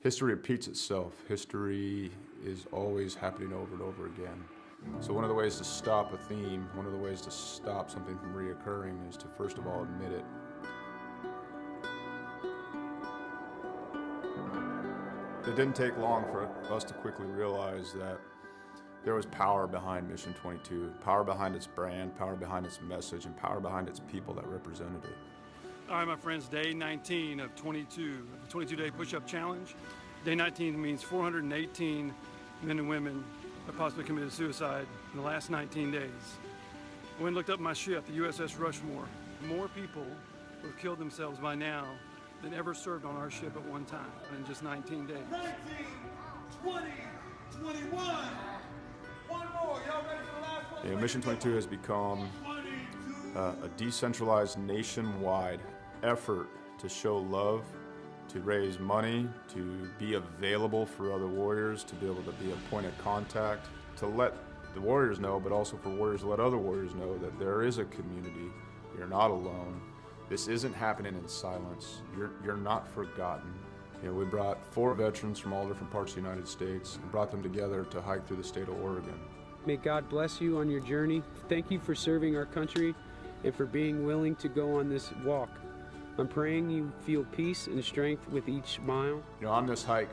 History repeats itself. History is always happening over and over again. So one of the ways to stop a theme, one of the ways to stop something from reoccurring is to first of all admit it. It didn't take long for us to quickly realize that there was power behind Mission 22, power behind its brand, power behind its message, and power behind its people that represented it. All right, my friends, day 19 of 22, the 22-day push-up challenge. Day 19 means 418 men and women have possibly committed suicide in the last 19 days. I went and looked up my ship, the USS Rushmore. More people who have killed themselves by now than ever served on our ship at one time in just 19 days. 19, 20, 21. One more. Y'all ready for the last one? Mission 22 has become a decentralized nationwide effort to show love, to raise money, to be available for other warriors, to be able to be a point of contact, to let the warriors know, but also for warriors to let other warriors know that there is a community. You're not alone. This isn't happening in silence. You're not forgotten. You know, we brought 4 veterans from all different parts of the United States and brought them together to hike through the state of Oregon. May God bless you on your journey. Thank you for serving our country and for being willing to go on this walk. I'm praying you feel peace and strength with each mile. You know, on this hike,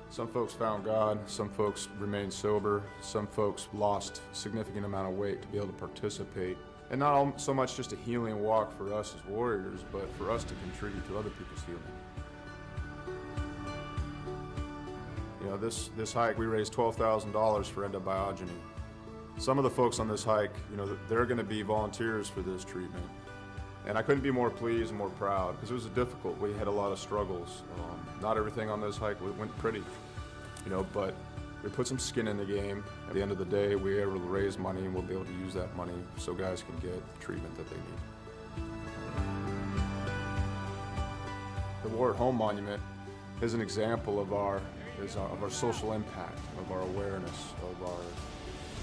some folks found God, some folks remained sober, some folks lost a significant amount of weight to be able to participate. And not so much just a healing walk for us as warriors, but for us to contribute to other people's healing. You know, this hike, we raised $12,000 for endobiogeny. Some of the folks on this hike, you know, they're going to be volunteers for this treatment. And I couldn't be more pleased and more proud because it was difficult. We had a lot of struggles. Not everything on this hike went pretty, you know, but we put some skin in the game. At the end of the day, we were able to raise money and we'll be able to use that money so guys can get the treatment that they need. The War at Home Monument is an example of our social impact, of our awareness, of our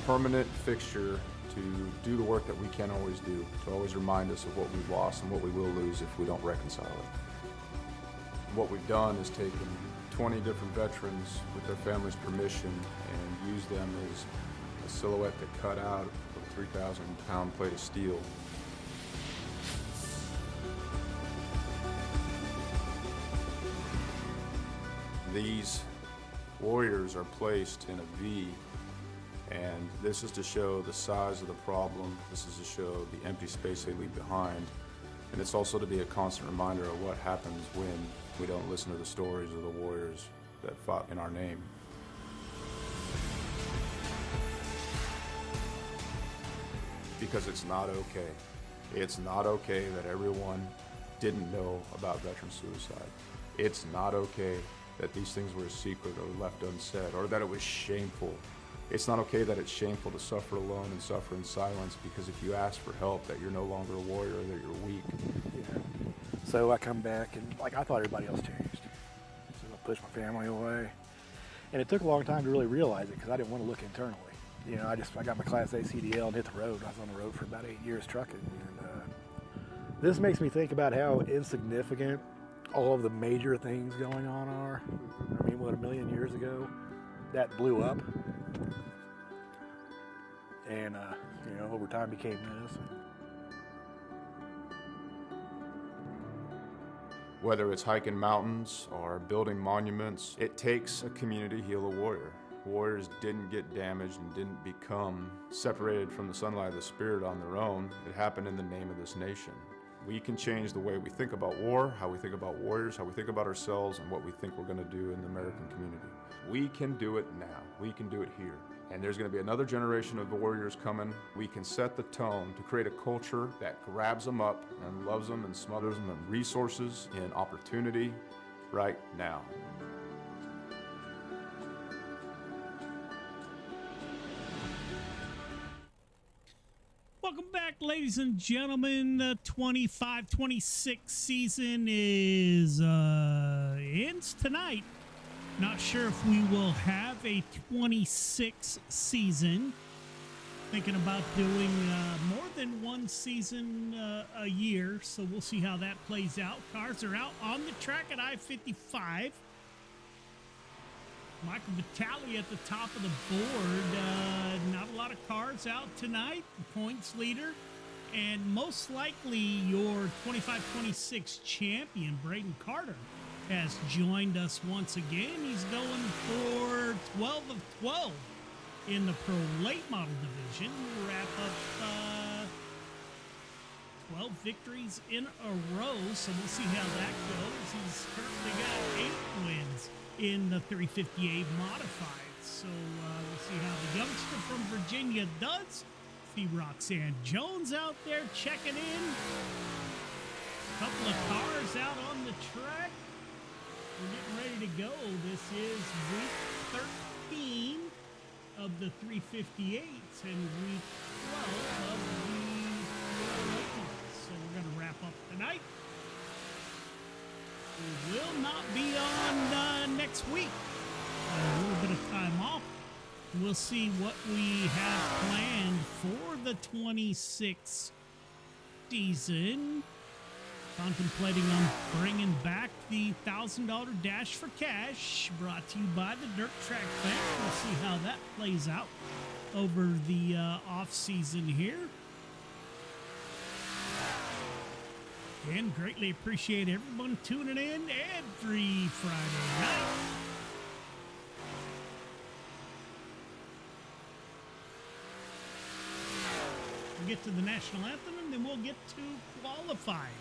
permanent fixture to do the work that we can't always do, to always remind us of what we've lost and what we will lose if we don't reconcile it. What we've done is taken 20 different veterans with their family's permission and used them as a silhouette to cut out of a 3,000-pound plate of steel. These warriors are placed in a V, and this is to show the size of the problem. This is to show the empty space they leave behind. And it's also to be a constant reminder of what happens when we don't listen to the stories of the warriors that fought in our name. Because it's not okay. It's not okay that everyone didn't know about veteran suicide. It's not okay that these things were a secret or left unsaid, or that it was shameful. It's not okay that it's shameful to suffer alone and suffer in silence, because if you ask for help, that you're no longer a warrior, that you're weak. Yeah. So I come back and I thought everybody else changed. So I pushed my family away. And it took a long time to really realize it because I didn't want to look internally. You know, I got my Class A CDL and hit the road. I was on the road for about 8 years trucking. And this makes me think about how insignificant all of the major things going on are. I mean, what, 1 million years ago, that blew up. And, you know, over time became this. Whether it's hiking mountains or building monuments, it takes a community to heal a warrior. Warriors didn't get damaged and didn't become separated from the sunlight of the spirit on their own. It happened in the name of this nation. We can change the way we think about war, how we think about warriors, how we think about ourselves, and what we think we're going to do in the American community. We can do it now. We can do it here. And there's going to be another generation of warriors coming. We can set the tone to create a culture that grabs them up and loves them and smothers them in resources, in opportunity, right now. Welcome back, ladies and gentlemen. The 25-26 season is ends tonight. Not sure if we will have a 26 season. Thinking about doing more than one season a year, so we'll see how that plays out. Cars are out on the track at I-55. Michael Vitale at the top of the board. Not a lot of cars out tonight. Points leader. And most likely your 25-26 champion, Braden Carter, has joined us once again. He's going for 12 of 12 in the Pro Late Model Division. We'll wrap up 12 victories in a row, so we'll see how that goes. He's currently got 8 wins in the 358 Modified. So we'll see how the youngster from Virginia does. See Roxanne Jones out there checking in. A couple of cars out on the track. We're getting ready to go. This is week 13 of the 358s and week 12 of the late models. So we're going to wrap up tonight. We will not be on next week. A little bit of time off. We'll see what we have planned for the 26th season. Contemplating on bringing back the $1,000 Dash for Cash, brought to you by the Dirt Track Bank. We'll see how that plays out over the off season here. And greatly appreciate everyone tuning in every Friday night. We'll get to the national anthem and then we'll get to qualifying.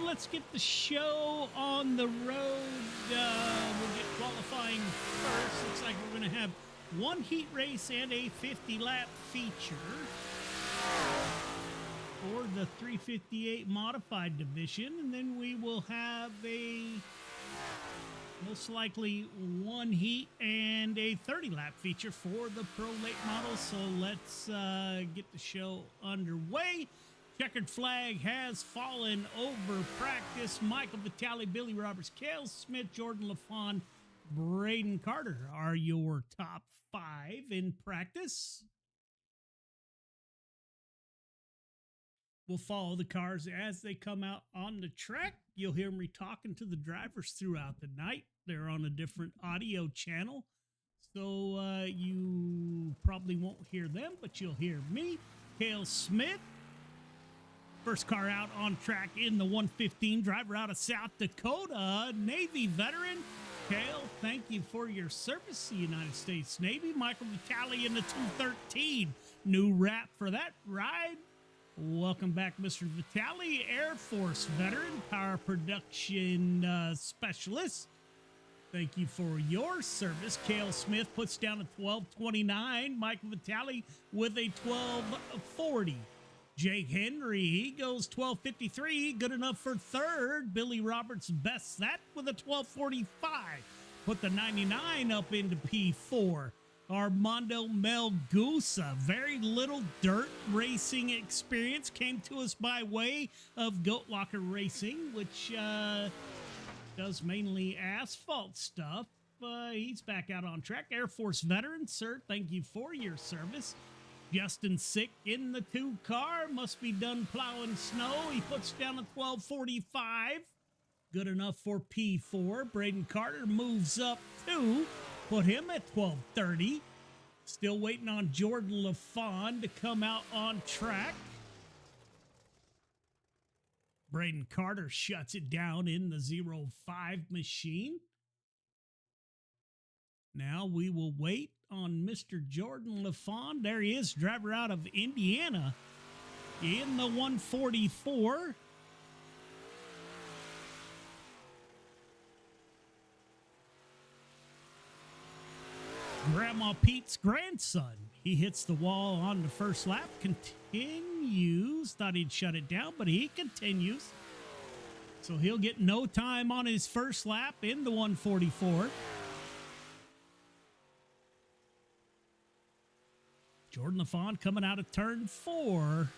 Let's get the show on the road. We'll get qualifying first. Looks like we're going to have one heat race and a 50-lap feature for the 358 Modified Division. And then we will have a most likely one heat and a 30-lap feature for the Pro Late Model. So let's get the show underway. Checkered flag has fallen over practice. Michael Vitale, Billy Roberts, Cale Smith, Jordan LaFawn, Braden Carter are your top 5 in practice. We'll follow the cars as they come out on the track. You'll hear me talking to the drivers throughout the night. They're on a different audio channel, so you probably won't hear them, but you'll hear me. Cale Smith, first car out on track in the 115, driver out of South Dakota, Navy veteran. Cale, thank you for your service to the United States Navy. Michael Vitale in the 213, new wrap for that ride. Welcome back, Mr. Vitale, Air Force veteran, power production specialist. Thank you for your service. Cale Smith puts down a 12:29. Michael Vitale with a 12:40. Jake Henry, he goes 12:53, good enough for third. Billy Roberts bests that with a 12:45. Put the 99 up into P4. Armando Melgusa, very little dirt racing experience, came to us by way of Goat Locker Racing, which does mainly asphalt stuff. He's back out on track. Air Force veteran, sir, thank you for your service. Justin Sick in the 2 car. Must be done plowing snow. He puts down a 12:45. Good enough for P4. Braden Carter moves up 2. Put him at 12:30. Still waiting on Jordan LaFawn to come out on track. Braden Carter shuts it down in the 05 machine. Now we will wait on Mr. Jordan LaFawn. There he is, driver out of Indiana in the 144. Grandma Pete's grandson. He hits the wall on the first lap, continues. Thought he'd shut it down, but he continues. So he'll get no time on his first lap in the 144. Jordan LaFawn coming out of turn 4.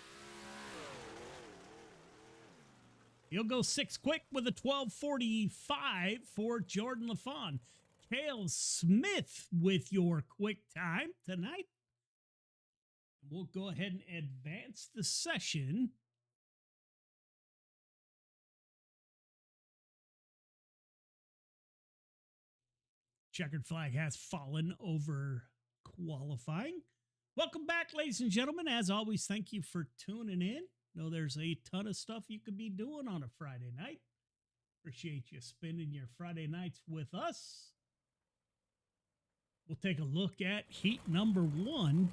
He'll go 6 quick with a 12:45 for Jordan LaFawn. Cale Smith with your quick time tonight. We'll go ahead and advance the session. Checkered flag has fallen over qualifying. Welcome back, ladies and gentlemen. As always, thank you for tuning in. Know there's a ton of stuff you could be doing on a Friday night. Appreciate you spending your Friday nights with us. We'll take a look at heat number 1.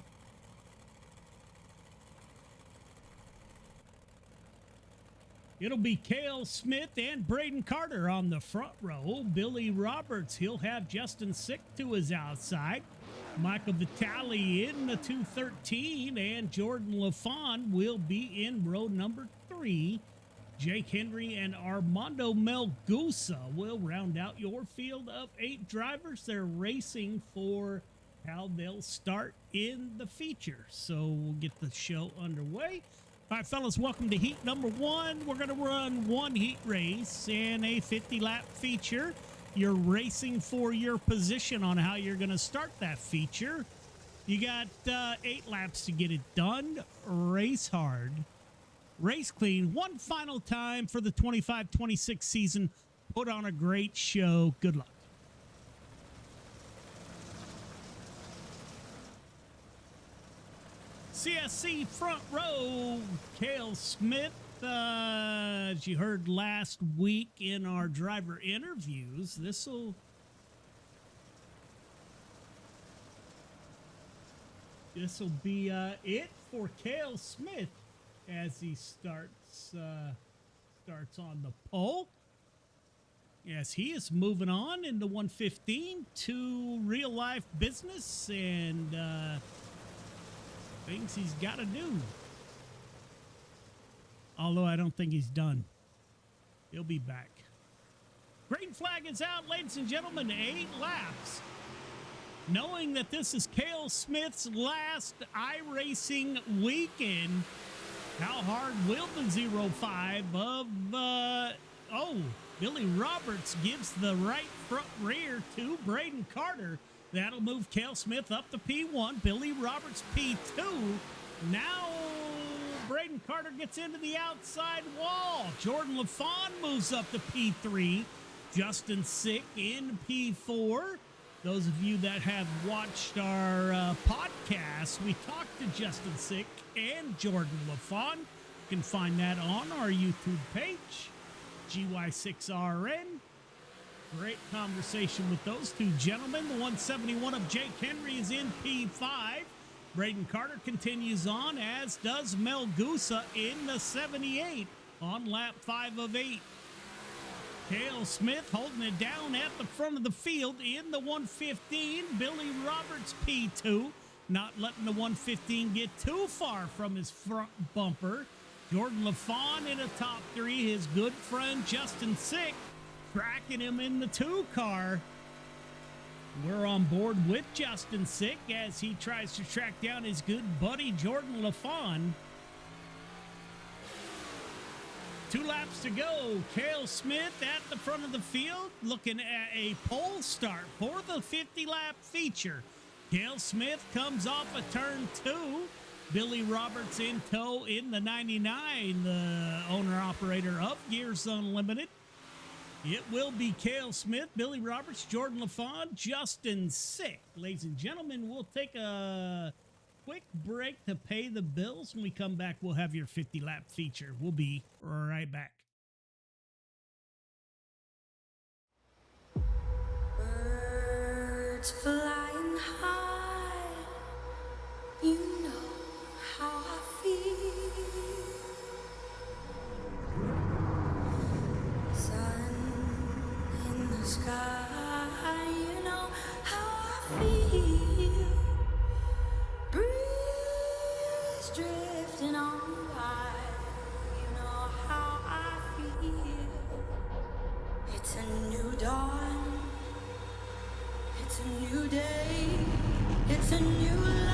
It'll be Cale Smith and Braden Carter on the front row. Billy Roberts, he'll have Justin Sick to his outside. Michael Vitale in the 213, and Jordan LaFawn will be in row number 3. Jake Henry and Armando Melgusa will round out your field of 8 drivers. They're racing for how they'll start in the feature. So we'll get the show underway. All right, fellas, welcome to heat number 1. We're going to run 1 heat race and a 50-lap feature. You're racing for your position on how you're going to start that feature. You got 8 laps to get it done. Race hard. Race clean. One final time for the 25-26 season. Put on a great show. Good luck. CSC front row, Cale Smith. As you heard last week in our driver interviews, this'll be it for Cale Smith as he starts on the pole. Yes, he is moving on in the 115 to real life business and things he's got to do. Although I don't think he's done. He'll be back. Green flag is out, ladies and gentlemen. 8 laps. Knowing that this is Cale Smith's last iRacing weekend, how hard will the 05 of... Billy Roberts gives the right front rear to Braden Carter. That'll move Cale Smith up to P1. Billy Roberts P2. Now Braden Carter gets into the outside wall. Jordan LaFawn moves up to P3. Justin Sick in P4. Those of you that have watched our podcast, we talked to Justin Sick and Jordan LaFawn. You can find that on our YouTube page, GY6RN. Great conversation with those two gentlemen. The 171 of Jake Henry is in P5. Braden Carter continues on, as does Melgusa in the 78 on lap 5 of 8. Cale Smith holding it down at the front of the field in the 115. Billy Roberts P2, not letting the 115 get too far from his front bumper. Jordan LaFawn in a top 3. His good friend Justin Sick tracking him in the 2 car. We're on board with Justin Sick as he tries to track down his good buddy Jordan LaFawn. 2 laps to go. Cale Smith at the front of the field, looking at a pole start for the 50-lap feature. Cale Smith comes off a turn 2. Billy Roberts in tow in the 99, the owner-operator of Gears Unlimited. It will be Cale Smith, Billy Roberts, Jordan LaFawn, Justin Sick. Ladies and gentlemen, we'll take a quick break to pay the bills. When we come back, we'll have your 50-lap feature. We'll be right back. Birds flying high, you know how I feel. Sun in the sky, you know how I feel. Breeze drifting on by, you know how I feel. It's a new dawn, it's a new day, it's a new life.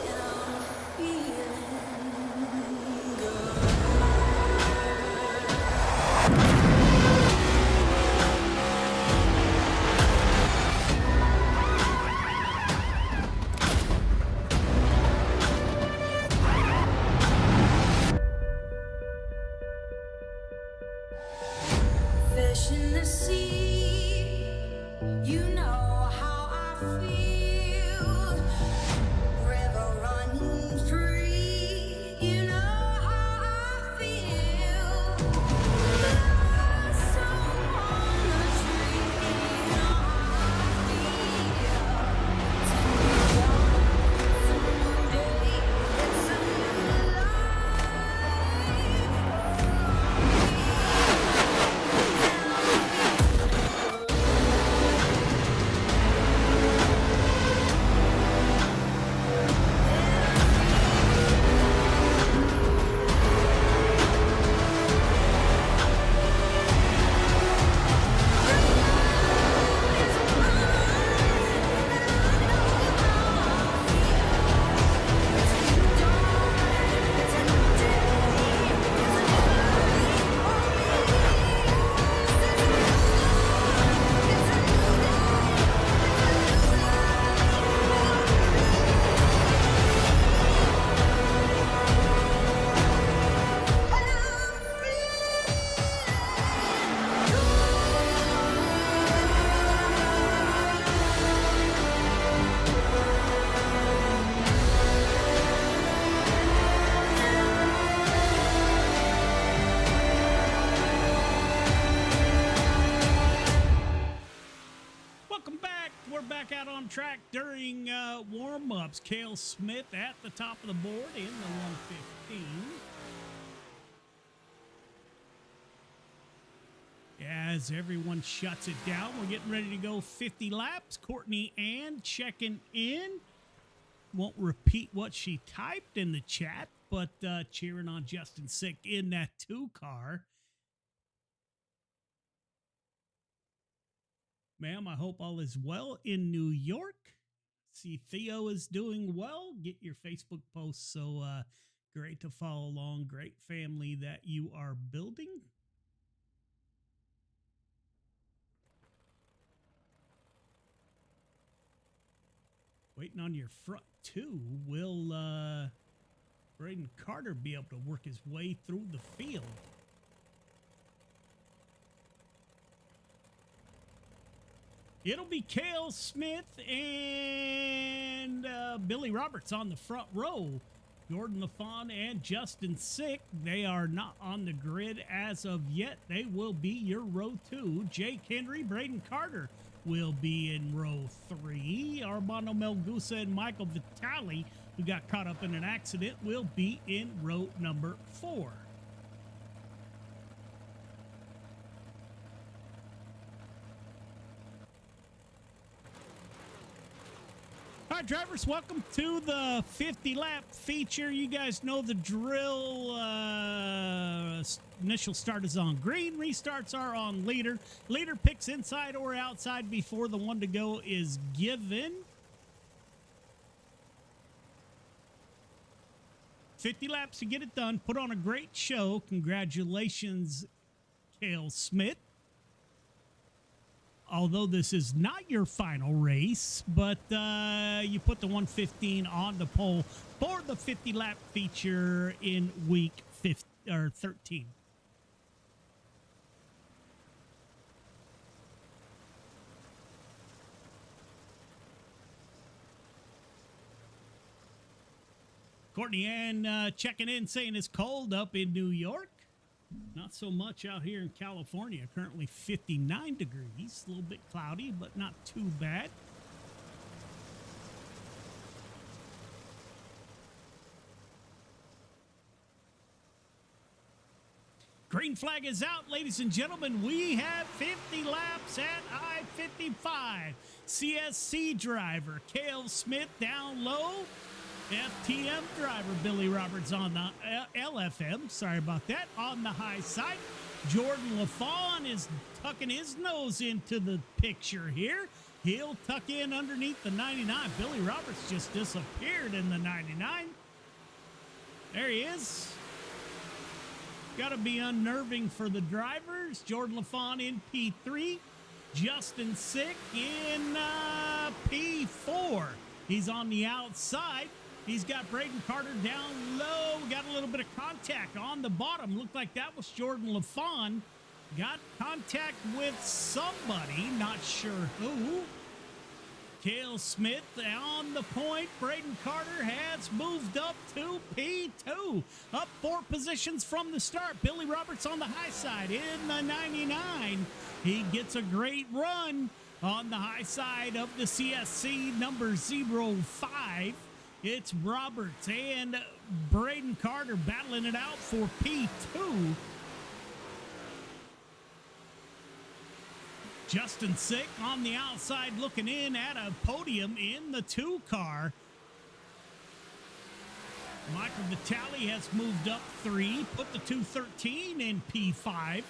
And I'm feeling good. Fish in the sea, you know how I feel. River running free, you know how I feel. Blossom on the tree, you know how I feel. It's a new dawn, it's a new day, it's a new life. Welcome back. We're back out on track during warm-ups. Cale Smith at the top of the board in the 115. As everyone shuts it down, we're getting ready to go 50 laps. Courtney Ann checking in. Won't repeat what she typed in the chat, but cheering on Justin Sick in that 2 car. Ma'am, I hope all is well in New York. See Theo is doing well. Get your Facebook posts. So great to follow along. Great family that you are building. Waiting on your front 2. Will Braden Carter be able to work his way through the field? It'll be Cale Smith and Billy Roberts on the front row. Jordan LaFawn and Justin Sick, they are not on the grid as of yet. They will be your row 2. Jake Henry, Braden Carter will be in row 3. Armando Melgusa and Michael Vitale, who got caught up in an accident, will be in row number 4. All right, drivers, welcome to the 50-lap feature. You guys know the drill. Initial start is on green. Restarts are on leader. Leader picks inside or outside before the one to go is given. 50 laps to get it done. Put on a great show. Congratulations, Cale Smith. Although this is not your final race, but you put the 115 on the pole for the 50-lap feature in week 13. Courtney Ann checking in, saying it's cold up in New York. Not so much out here in California. Currently 59 degrees. A little bit cloudy, but not too bad. Green flag is out, ladies and gentlemen. We have 50 laps at I-55. CSC driver Cale Smith down low. FTM driver Billy Roberts on the LFM, sorry about that, on the high side. Jordan LaFawn is tucking his nose into the picture here. He'll tuck in underneath the 99. Billy Roberts just disappeared in the 99. There he is. Got to be unnerving for the drivers. Jordan LaFawn in P3. Justin Sick in P4. He's on the outside. He's got Braden Carter down low. Got a little bit of contact on the bottom. Looked like that was Jordan LaFawn. Got contact with somebody, not sure who. Cale Smith on the point. Braden Carter has moved up to P2. Up 4 positions from the start. Billy Roberts on the high side in the 99. He gets a great run on the high side of the CSC number 05. It's Roberts and Braden Carter battling it out for P2. Justin Sick on the outside looking in at a podium in the 2 car. Michael Vitale has moved up 3, put the 213 in P5.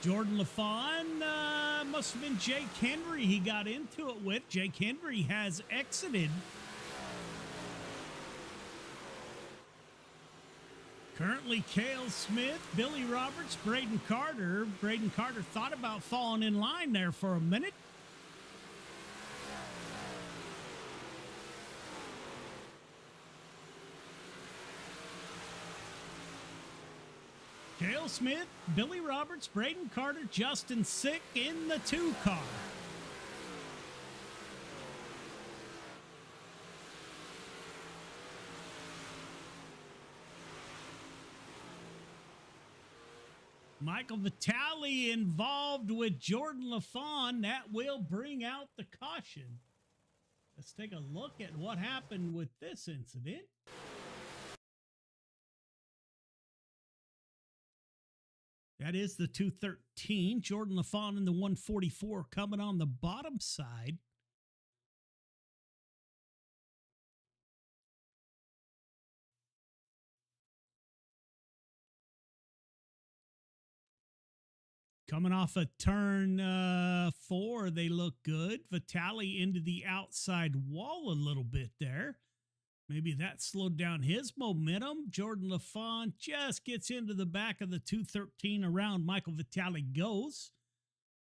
Jordan LaFawn must have been Jake Henry he got into it with. Jake Henry has exited. Currently, Cale Smith, Billy Roberts, Braden Carter. Braden Carter thought about falling in line there for a minute. Cale Smith, Billy Roberts, Braden Carter, Justin Sick in the 2 car. Michael Vitale involved with Jordan LaFawn. That will bring out the caution. Let's take a look at what happened with this incident. That is the 213. Jordan LaFawn in the 144 coming on the bottom side. Coming off a turn 4, they look good. Vitale into the outside wall a little bit there. Maybe that slowed down his momentum. Jordan LaFawn just gets into the back of the 213 around Michael Vitale goes.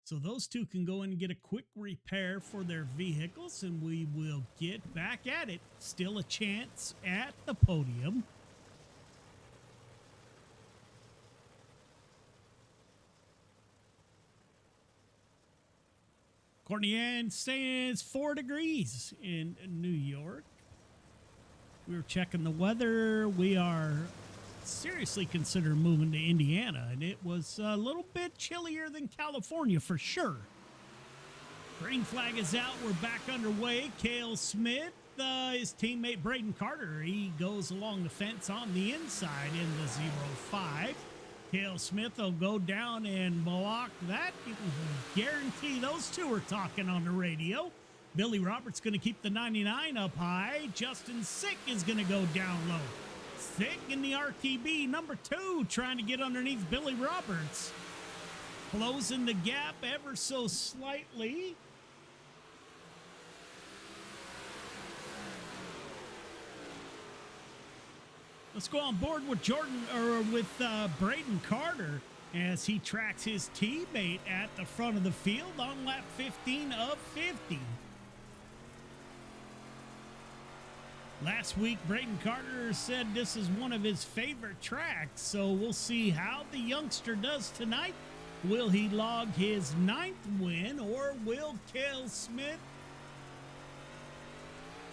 So those two can go in and get a quick repair for their vehicles, and we will get back at it. Still a chance at the podium. Courtney Ann says 4 degrees in New York. We were checking the weather. We are seriously considering moving to Indiana, and it was a little bit chillier than California for sure. Green flag is out. We're back underway. Cale Smith, his teammate Braden Carter, he goes along the fence on the inside in the 05. Cale Smith will go down and block that. You can guarantee those two are talking on the radio. Billy Roberts going to keep the 99 up high. Justin Sick is going to go down low. Sick in the RTB, number 2, trying to get underneath Billy Roberts. Closing the gap ever so slightly. Let's go on board with Braden Carter as he tracks his teammate at the front of the field on lap 15 of 50. Last week, Braden Carter said this is one of his favorite tracks, so we'll see how the youngster does tonight. Will he log his 9th win, or will Cale Smith,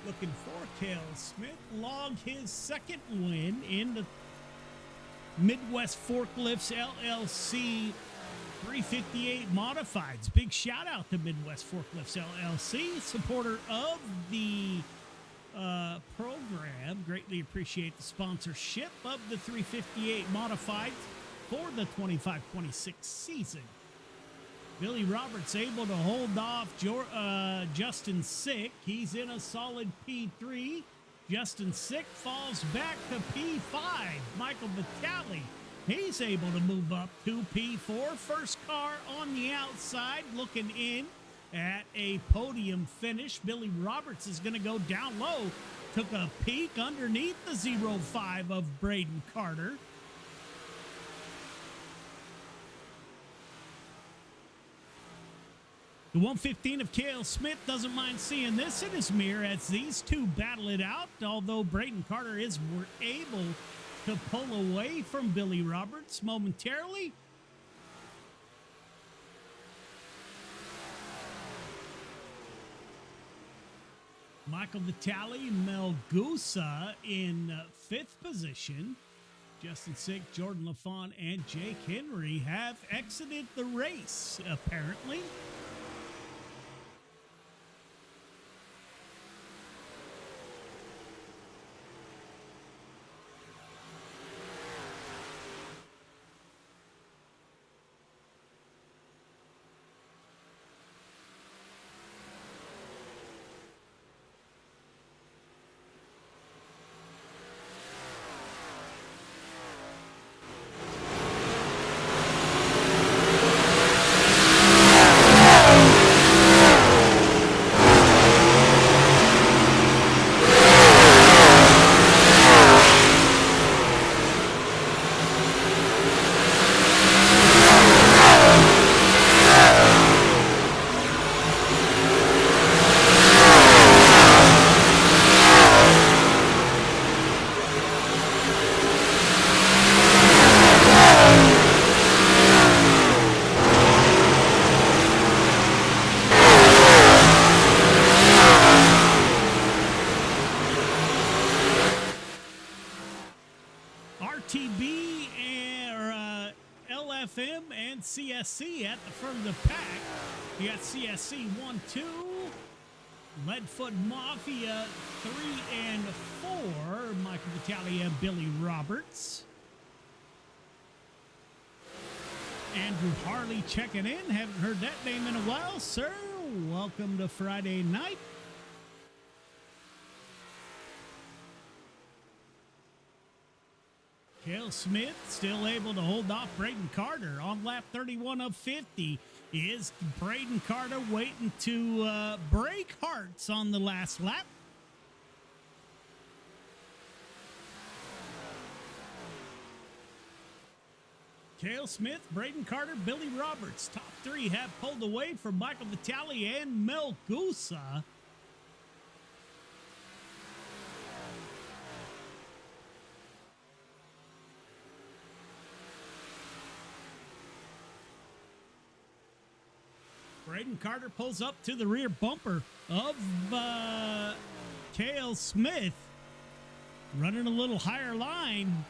looking for Cale Smith, log his 2nd win in the Midwest Forklifts LLC 358 Modifieds? Big shout out to Midwest Forklifts LLC, supporter of the program. Greatly appreciate the sponsorship of the 358 Modifieds for the 25-26 season. Billy Roberts able to hold off Justin Sick. He's in a solid P3. Justin Sick falls back to P5. Michael Vitale, he's able to move up to P4. First car on the outside looking in at a podium finish. Billy Roberts is going to go down low. Took a peek underneath the 05 of Braden Carter. The 115 of Cale Smith doesn't mind seeing this in his mirror as these two battle it out, although Braden Carter were able to pull away from Billy Roberts momentarily. Michael Vitale, Melgusa in 5th position. Justin Sick, Jordan LaFont, and Jake Henry have exited the race, apparently. RTB and LFM and CSC at the front of the pack. You got CSC 1-2, Leadfoot Mafia 3 and 4, Michael Vitale and Billy Roberts. Andrew Harley checking in. Haven't heard that name in a while, sir. Welcome to Friday night. Cale Smith still able to hold off Braden Carter on lap 31 of 50. Is Braden Carter waiting to break hearts on the last lap? Cale Smith, Braden Carter, Billy Roberts. Top three have pulled away from Michael Vitale and Melgusa. Braden Carter pulls up to the rear bumper of Cale Smith. Running a little higher line.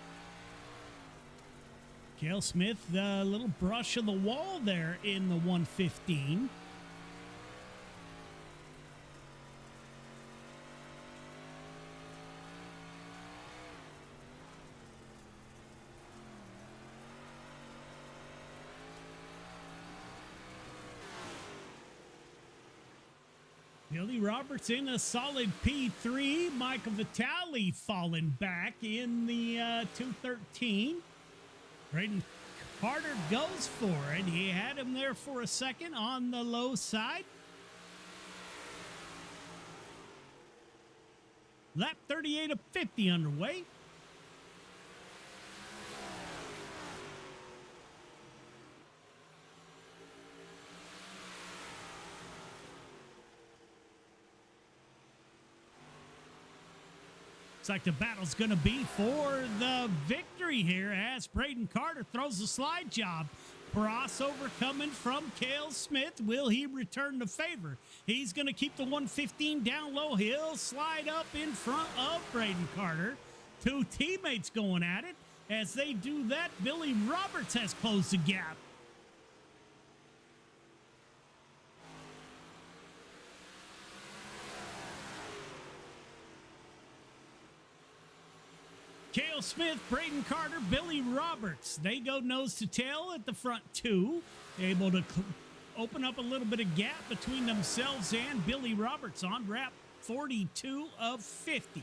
Cale Smith, a little brush of the wall there in the 115. Billy Roberts in a solid P3. Michael Vitale falling back in the 213. Braden Carter goes for it. He had him there for a second on the low side. Lap 38 of 50 underway. Looks like the battle's going to be for the victory here as Braden Carter throws a slide job. Crossover coming from Cale Smith. Will he return the favor? He's going to keep the 115 down low. He'll slide up in front of Braden Carter. Two teammates going at it. As they do that, Billy Roberts has closed the gap. Cale Smith, Braden Carter, Billy Roberts. They go nose to tail at the front two. Able to open up a little bit of gap between themselves and Billy Roberts on lap 42 of 50.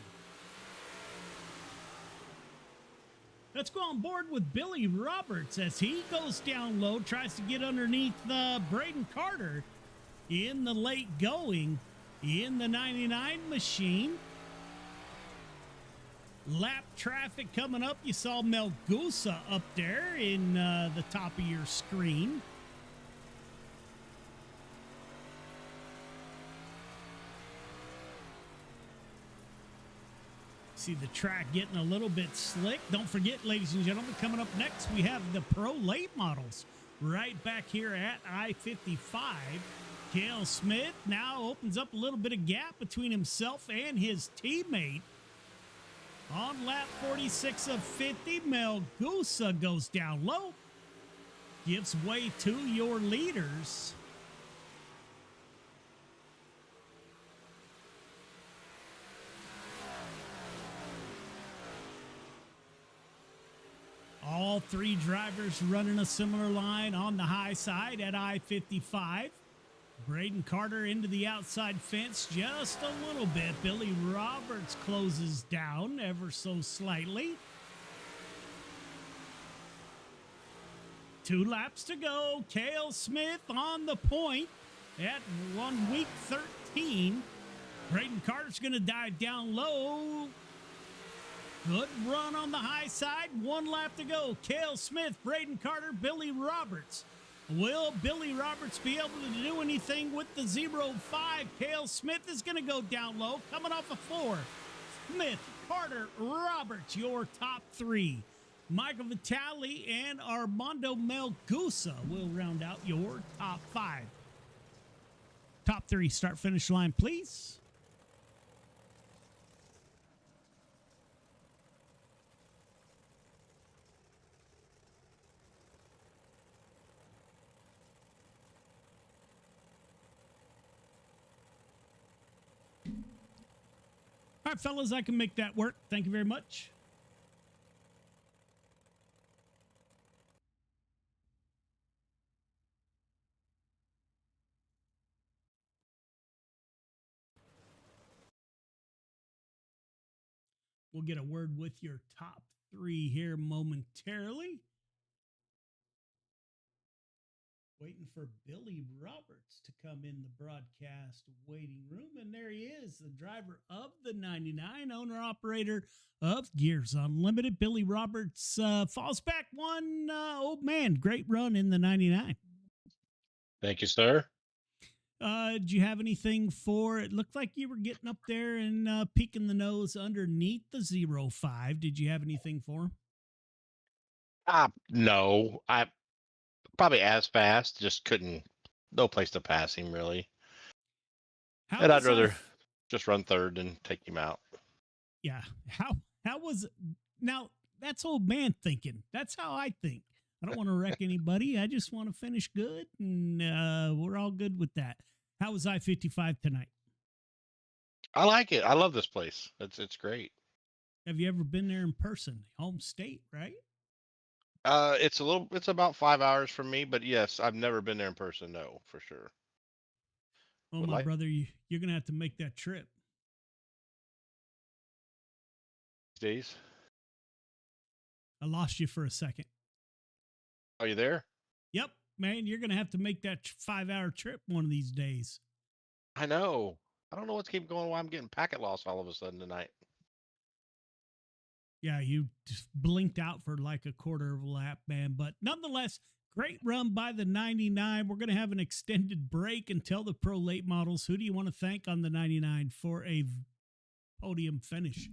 Let's go on board with Billy Roberts as he goes down low, tries to get underneath Braden Carter in the late going in the 99 machine. Lap traffic coming up. You saw Melgusa up there in the top of your screen. See the track getting a little bit slick. Don't forget, ladies and gentlemen, coming up next, we have the Pro Late Models right back here at I-55. Cale Smith now opens up a little bit of gap between himself and his teammate. On lap 46 of 50, Melgusa goes down low, gives way to your leaders. All three drivers running a similar line on the high side at I-55. Braden Carter into the outside fence just a little bit. Billy Roberts closes down ever so slightly. 2 laps to go. Cale Smith on the point at 1 week 13. Braden Carter's going to dive down low. Good run on the high side. 1 lap to go. Cale Smith, Braden Carter, Billy Roberts. Will Billy Roberts be able to do anything with the 0-5? Cale Smith is going to go down low, coming off a 4. Smith, Carter, Roberts, your top 3. Michael Vitale and Armando Melgusa will round out your top 5. Top 3 start-finish line, please. All right, fellas, I can make that work. Thank you very much. We'll get a word with your top 3 here momentarily. Waiting for Billy Roberts to come in the broadcast waiting room. And there he is, the driver of the 99, owner-operator of Gears Unlimited. Billy Roberts falls back 1. Oh, man, great run in the 99. Thank you, sir. Did you have anything for it? Looked like you were getting up there and peeking the nose underneath the 0-5. Did you have anything for him? No. I probably as fast, just couldn't, no place to pass him really. And I'd rather just run third and take him out. Yeah. How was, now that's old man thinking. That's how I think. I don't want to wreck anybody. I just want to finish good, and we're all good with that. How was I-55 tonight? I like it. I love this place. It's great. Have you ever been there in person? Home state, right? It's about 5 hours from me, but yes, I've never been there in person. No, for sure. Oh, my brother, you're going to have to make that trip. Days. I lost you for a second. Are you there? Yep, man, you're going to have to make that 5-hour trip one of these days. I know. I don't know what's keep going. Why I'm getting packet loss all of a sudden tonight. Yeah, you just blinked out for like a quarter of a lap, man. But nonetheless, great run by the 99. We're going to have an extended break until the Pro Late Models. Who do you want to thank on the 99 for a podium finish?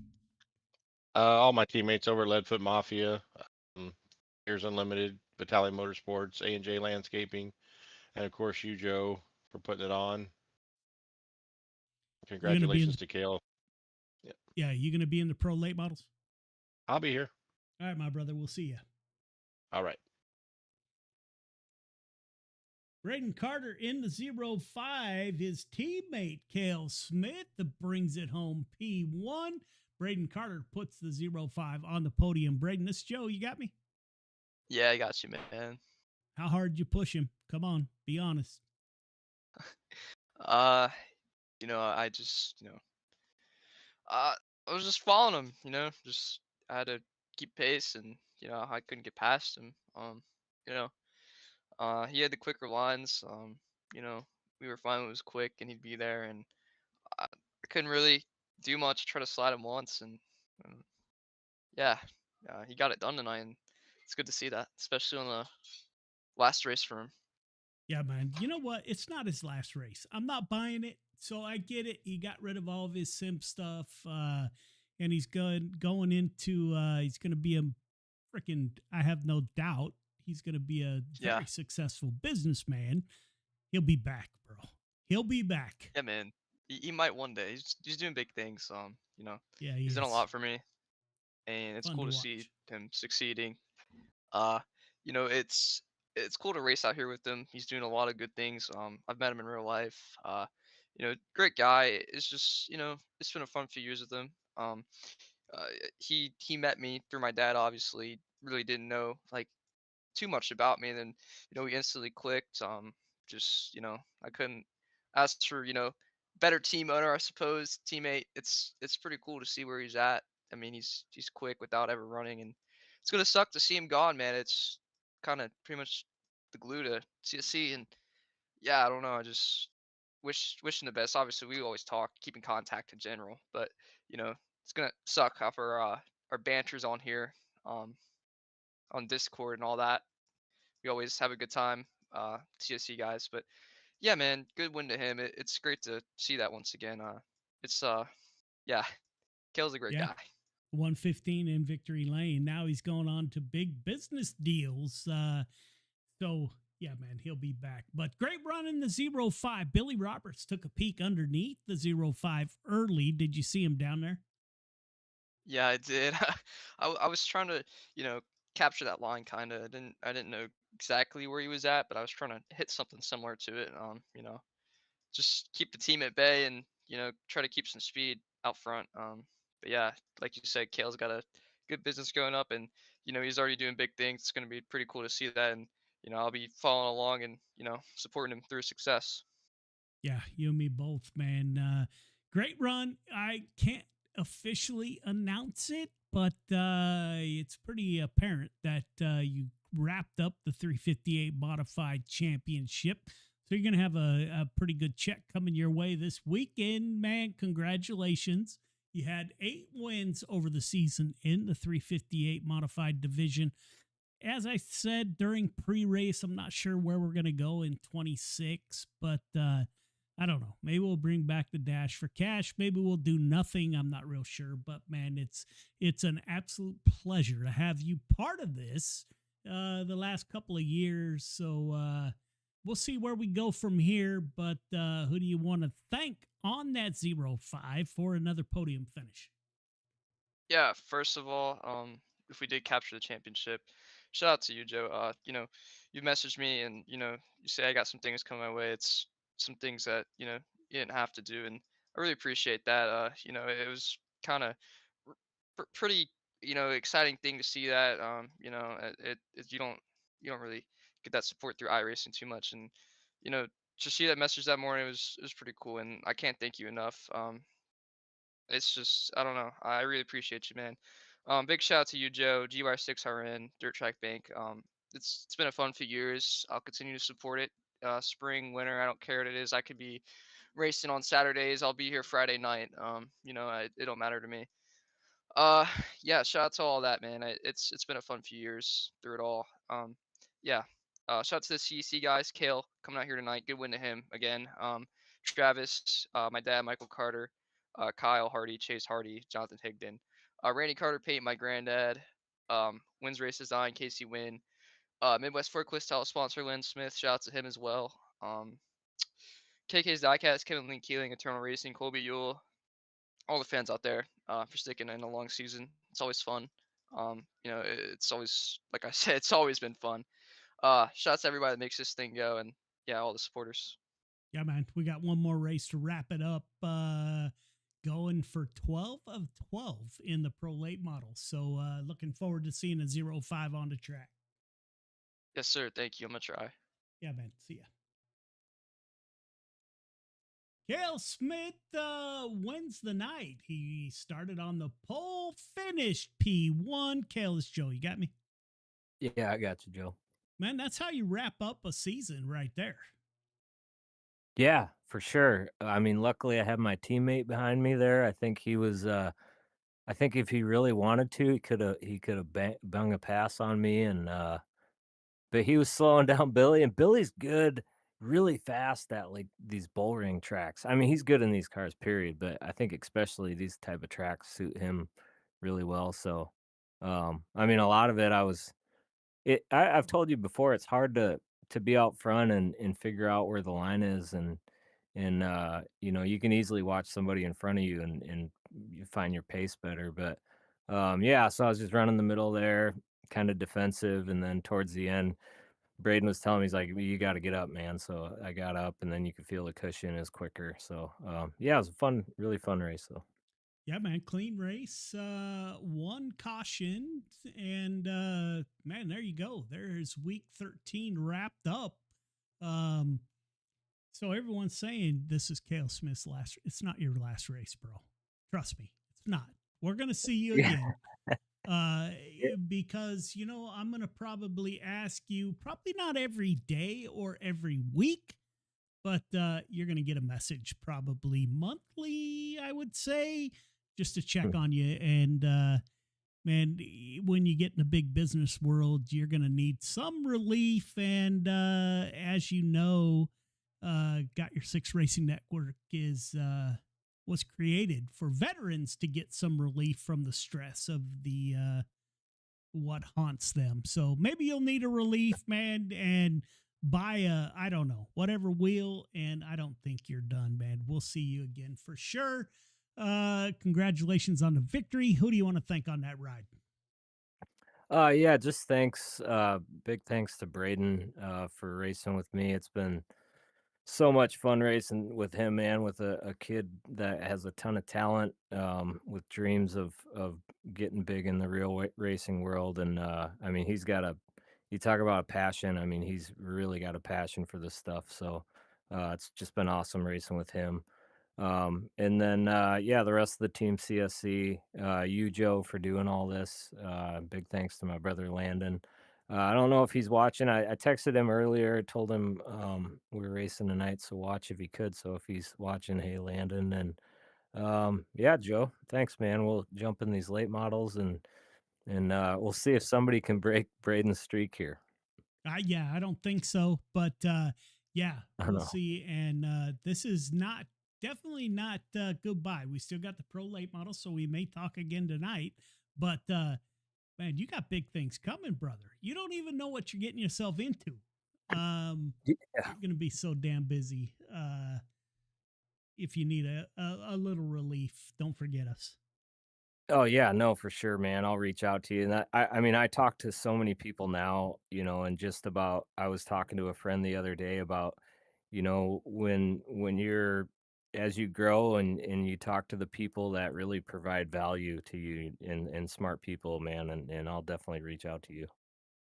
All my teammates over at Leadfoot Mafia, Here's Unlimited, Battalion Motorsports, A&J Landscaping, and of course you, Joe, for putting it on. You're gonna be in Congratulations to Kale. Yeah, you're gonna be in the pro late models. I'll be here. All right, my brother. We'll see you. All right. Braden Carter in the 05. His teammate, Cale Smith, brings it home P1. Braden Carter puts the 05 on the podium. Braden, this is Joe. You got me? Yeah, I got you, man. How hard you push him? Come on, be honest. Uh, I just, I was just following him, just I had to keep pace and, I couldn't get past him. You know, he had the quicker lines. You know, we were fine when it was quick and he'd be there and I couldn't really do much, try to slide him once and yeah, he got it done tonight and it's good to see that, especially on the last race for him. Yeah, man. You know what? It's not his last race. I'm not buying it. So I get it. He got rid of all of his sim stuff. And he's going into he's gonna be a freaking, I have no doubt he's gonna be a Yeah. very successful businessman. He'll be back, bro. He'll be back. Yeah, man. He might one day. He's doing big things. Yeah, he He's done a is. lot for me, and it's Fun cool to to see watch. him succeeding. Uh, it's cool to race out here with him. He's doing a lot of good things. I've met him in real life. Great guy. It's just it's been a fun few years with him. Uh, he met me through my dad. Obviously, really didn't know like too much about me. And then, we instantly clicked. Just, I couldn't ask for, better team owner, I suppose, teammate. It's pretty cool to see where he's at. I mean, he's quick without ever running, and it's gonna suck to see him gone, man. It's kind of pretty much the glue to CSC, and yeah, I don't know. I just wishing the best. Obviously, we always talk, keep in contact in general, but it's gonna suck off our banters on here, um, on Discord and all that. We always have a good time, CSC guys. But yeah, man, good win to him. It's great to see that once again. It's yeah, Kale's a great Yeah. guy. 115 in victory lane. Now he's going on to big business deals. So yeah, man, he'll be back. But great run in the 05. Billy Roberts took a peek underneath the 05 early. Did you see him down there? Yeah, I did. I was trying to, capture that line kind of. I didn't know exactly where he was at, but I was trying to hit something similar to it. Just keep the team at bay and try to keep some speed out front. But yeah, like you said, Kale's got a good business going up, and he's already doing big things. It's going to be pretty cool to see that, and I'll be following along and supporting him through success. Yeah, you and me both, man. Great run. I can't officially announce it, but it's pretty apparent that you wrapped up the 358 modified championship. So you're going to have a pretty good check coming your way this weekend, man. Congratulations. You had 8 wins over the season in the 358 modified division. As I said during pre-race, I'm not sure where we're going to go in 26, but I don't know. Maybe we'll bring back the dash for cash. Maybe we'll do nothing. I'm not real sure, but man, it's an absolute pleasure to have you part of this the last couple of years. So we'll see where we go from here. But who do you want to thank on that 05 for another podium finish? Yeah, first of all, if we did capture the championship, shout out to you, Joe. You messaged me and you say I got some things coming my way. It's some things that you didn't have to do, and I really appreciate that. It was kind of pretty exciting thing to see that. You don't really get that support through iRacing too much, and you know to see that message that morning was pretty cool, and I can't thank you enough. It's just I don't know. I really appreciate you, man. Big shout out to you, Joe, GY6RN, Dirt Track Bank. It's been a fun few years. I'll continue to support it. Spring, winter, I don't care what it is. I could be racing on Saturdays. I'll be here Friday night. It don't matter to me. Uh, yeah, shout out to all that, man. It's been a fun few years through it all. Yeah. Shout out to the CEC guys. Kale coming out here tonight. Good win to him again. Travis, my dad, Michael Carter, Kyle Hardy, Chase Hardy, Jonathan Higdon. Randy Carter Paint, my granddad. Wins Race Design, Casey Wynn. Midwest Forklift title sponsor Lynn Smith. Shout out to him as well. KK's Diecast, Kevin Link Keeling, Eternal Racing, Colby Yule, all the fans out there for sticking in a long season. It's always fun. It's always, like I said, it's always been fun. Shouts to everybody that makes this thing go, and yeah, all the supporters. Yeah, man. We got one more race to wrap it up. Going for 12 of 12 in the pro late model. So looking forward to seeing a 05 on the track. Yes, sir. Thank you. I'm gonna try. Yeah, man. See ya. Cale Smith wins the night. He started on the pole, finished P1. Cale, is Joe. You got me? Yeah, I got you, Joe. Man, that's how you wrap up a season right there. Yeah, for sure. I mean, luckily I had my teammate behind me there. I think he was I think if he really wanted to, he could have bung a pass on me and but he was slowing down Billy, and Billy's good, really fast at like these bull ring tracks. I mean, he's good in these cars, period, but I think especially these type of tracks suit him really well. So I mean, a lot of it I've told you before, it's hard to be out front and figure out where the line is and you can easily watch somebody in front of you and you find your pace better. But yeah, so I was just running the middle there, kind of defensive, and then towards the end, Braden was telling me, he's like, you got to get up, man. So I got up, and then you could feel the cushion is quicker. So yeah, it was a fun, really fun race though. Yeah, man, clean race. One caution, and man, there you go. There's week 13 wrapped up. So everyone's saying this is Cale Smith's last. It's not your last race, bro. Trust me, it's not. We're gonna see you again. Because I'm gonna probably ask you, probably not every day or every week, but you're gonna get a message probably monthly, I would say, just to check on you. And man, when you get in the big business world, you're gonna need some relief. And as you know, Got Your Six Racing Network was created for veterans to get some relief from the stress of the what haunts them. So maybe you'll need a relief, man, and buy I don't know, whatever wheel. And I don't think you're done, man. We'll see you again for sure. Congratulations on the victory. Who do you want to thank on that ride? Yeah, just thanks. Big thanks to Braden for racing with me. It's been so much fun racing with him, man, with a kid that has a ton of talent, with dreams of getting big in the real racing world. And I mean, you talk about a passion. I mean, he's really got a passion for this stuff. So it's just been awesome racing with him. And then, yeah, the rest of the team, CSC, you, Joe, for doing all this. Big thanks to my brother Landon. I don't know if he's watching. I texted him earlier, told him we were racing tonight, so watch if he could. So if he's watching, hey, Landon. And yeah, Joe, thanks, man. We'll jump in these late models and we'll see if somebody can break Braden's streak here. Yeah, I don't think so, but yeah, I don't we'll know. see. And this is definitely not goodbye. We still got the pro late model, so we may talk again tonight. But man, you got big things coming, brother. You don't even know what you're getting yourself into. Yeah. You're gonna be so damn busy. If you need a little relief, don't forget us. Oh yeah, no, for sure, man. I'll reach out to you. And I mean, I talk to so many people now, and just about, I was talking to a friend the other day about, when you're, as you grow and you talk to the people that really provide value to you and smart people, man, and I'll definitely reach out to you.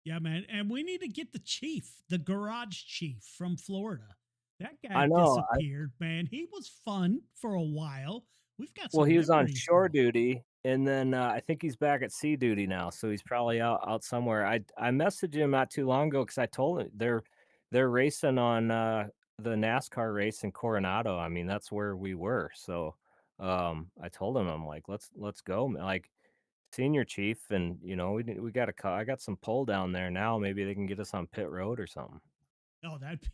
Yeah, man. And we need to get the chief, the garage chief from Florida. That guy I know. disappeared, man. He was fun for a while. We've got Well, some he was on memories, shore bro. duty, and then I think he's back at sea duty now, so he's probably out somewhere. I messaged him not too long ago because I told him they're racing on the NASCAR race in Coronado. I mean, that's where we were. So I told him, I'm like, let's go, man. Like, senior chief, and we got I got some pull down there now. Maybe they can get us on pit road or something. Oh, that'd be,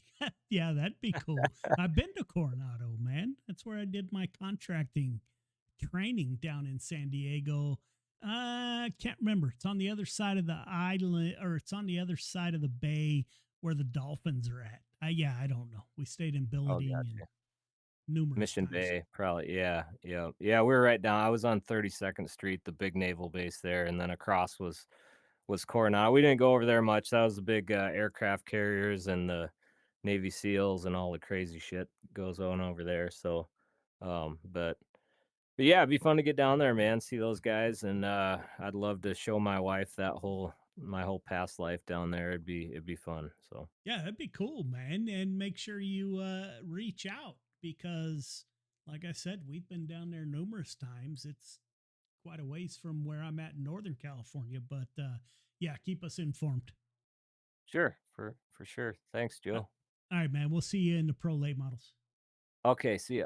yeah, that'd be cool. I've been to Coronado, man. That's where I did my contracting training down in San Diego. Can't remember. It's on the other side of the island, or it's on the other side of the bay where the dolphins are at. Yeah, I don't know. We stayed in Oh, Billowding and gotcha. numerous Mission times. Bay, probably. Yeah, yeah, yeah. We were right down. I was on 32nd Street, the big naval base there, and then across was Coronado. We didn't go over there much. That was the big aircraft carriers and the Navy SEALs and all the crazy shit goes on over there. So, but yeah, it'd be fun to get down there, man. See those guys, and I'd love to show my wife my whole past life down there. It'd be fun. So Yeah, that'd be cool, man. And make sure you reach out because, like I said, we've been down there numerous times. It's quite a ways from where I'm at in Northern California, but yeah, keep us informed. sure, for sure. Thanks, Joe. All right, man. We'll see you in the pro late models. Okay, see ya.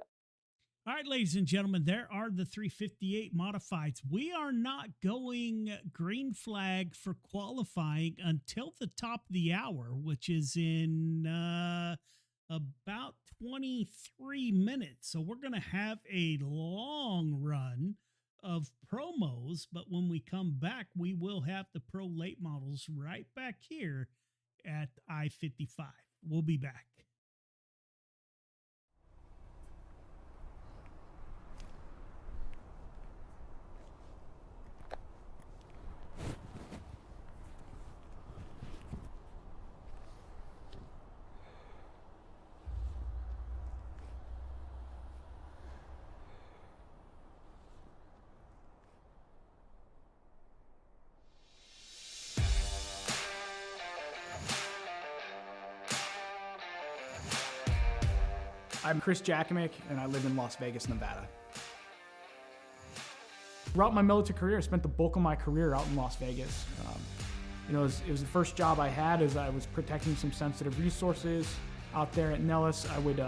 All right, ladies and gentlemen, there are the 358 modifieds. We are not going green flag for qualifying until the top of the hour, which is in about 23 minutes. So we're going to have a long run of promos, but when we come back, we will have the pro late models right back here at I-55. We'll be back. I'm Chris Jakimick, and I live in Las Vegas, Nevada. Throughout my military career, I spent the bulk of my career out in Las Vegas. It was the first job I had as I was protecting some sensitive resources out there at Nellis. I would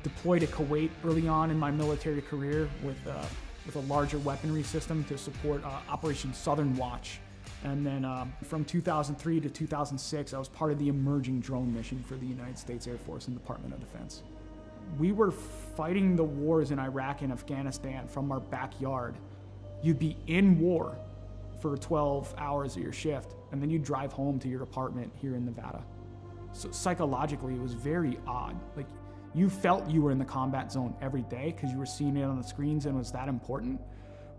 deploy to Kuwait early on in my military career with a larger weaponry system to support Operation Southern Watch. And then from 2003 to 2006, I was part of the emerging drone mission for the United States Air Force and Department of Defense. We were fighting the wars in Iraq and Afghanistan from our backyard. You'd be in war for 12 hours of your shift, and then you'd drive home to your apartment here in Nevada. So psychologically, it was very odd. Like, you felt you were in the combat zone every day because you were seeing it on the screens and it was that important,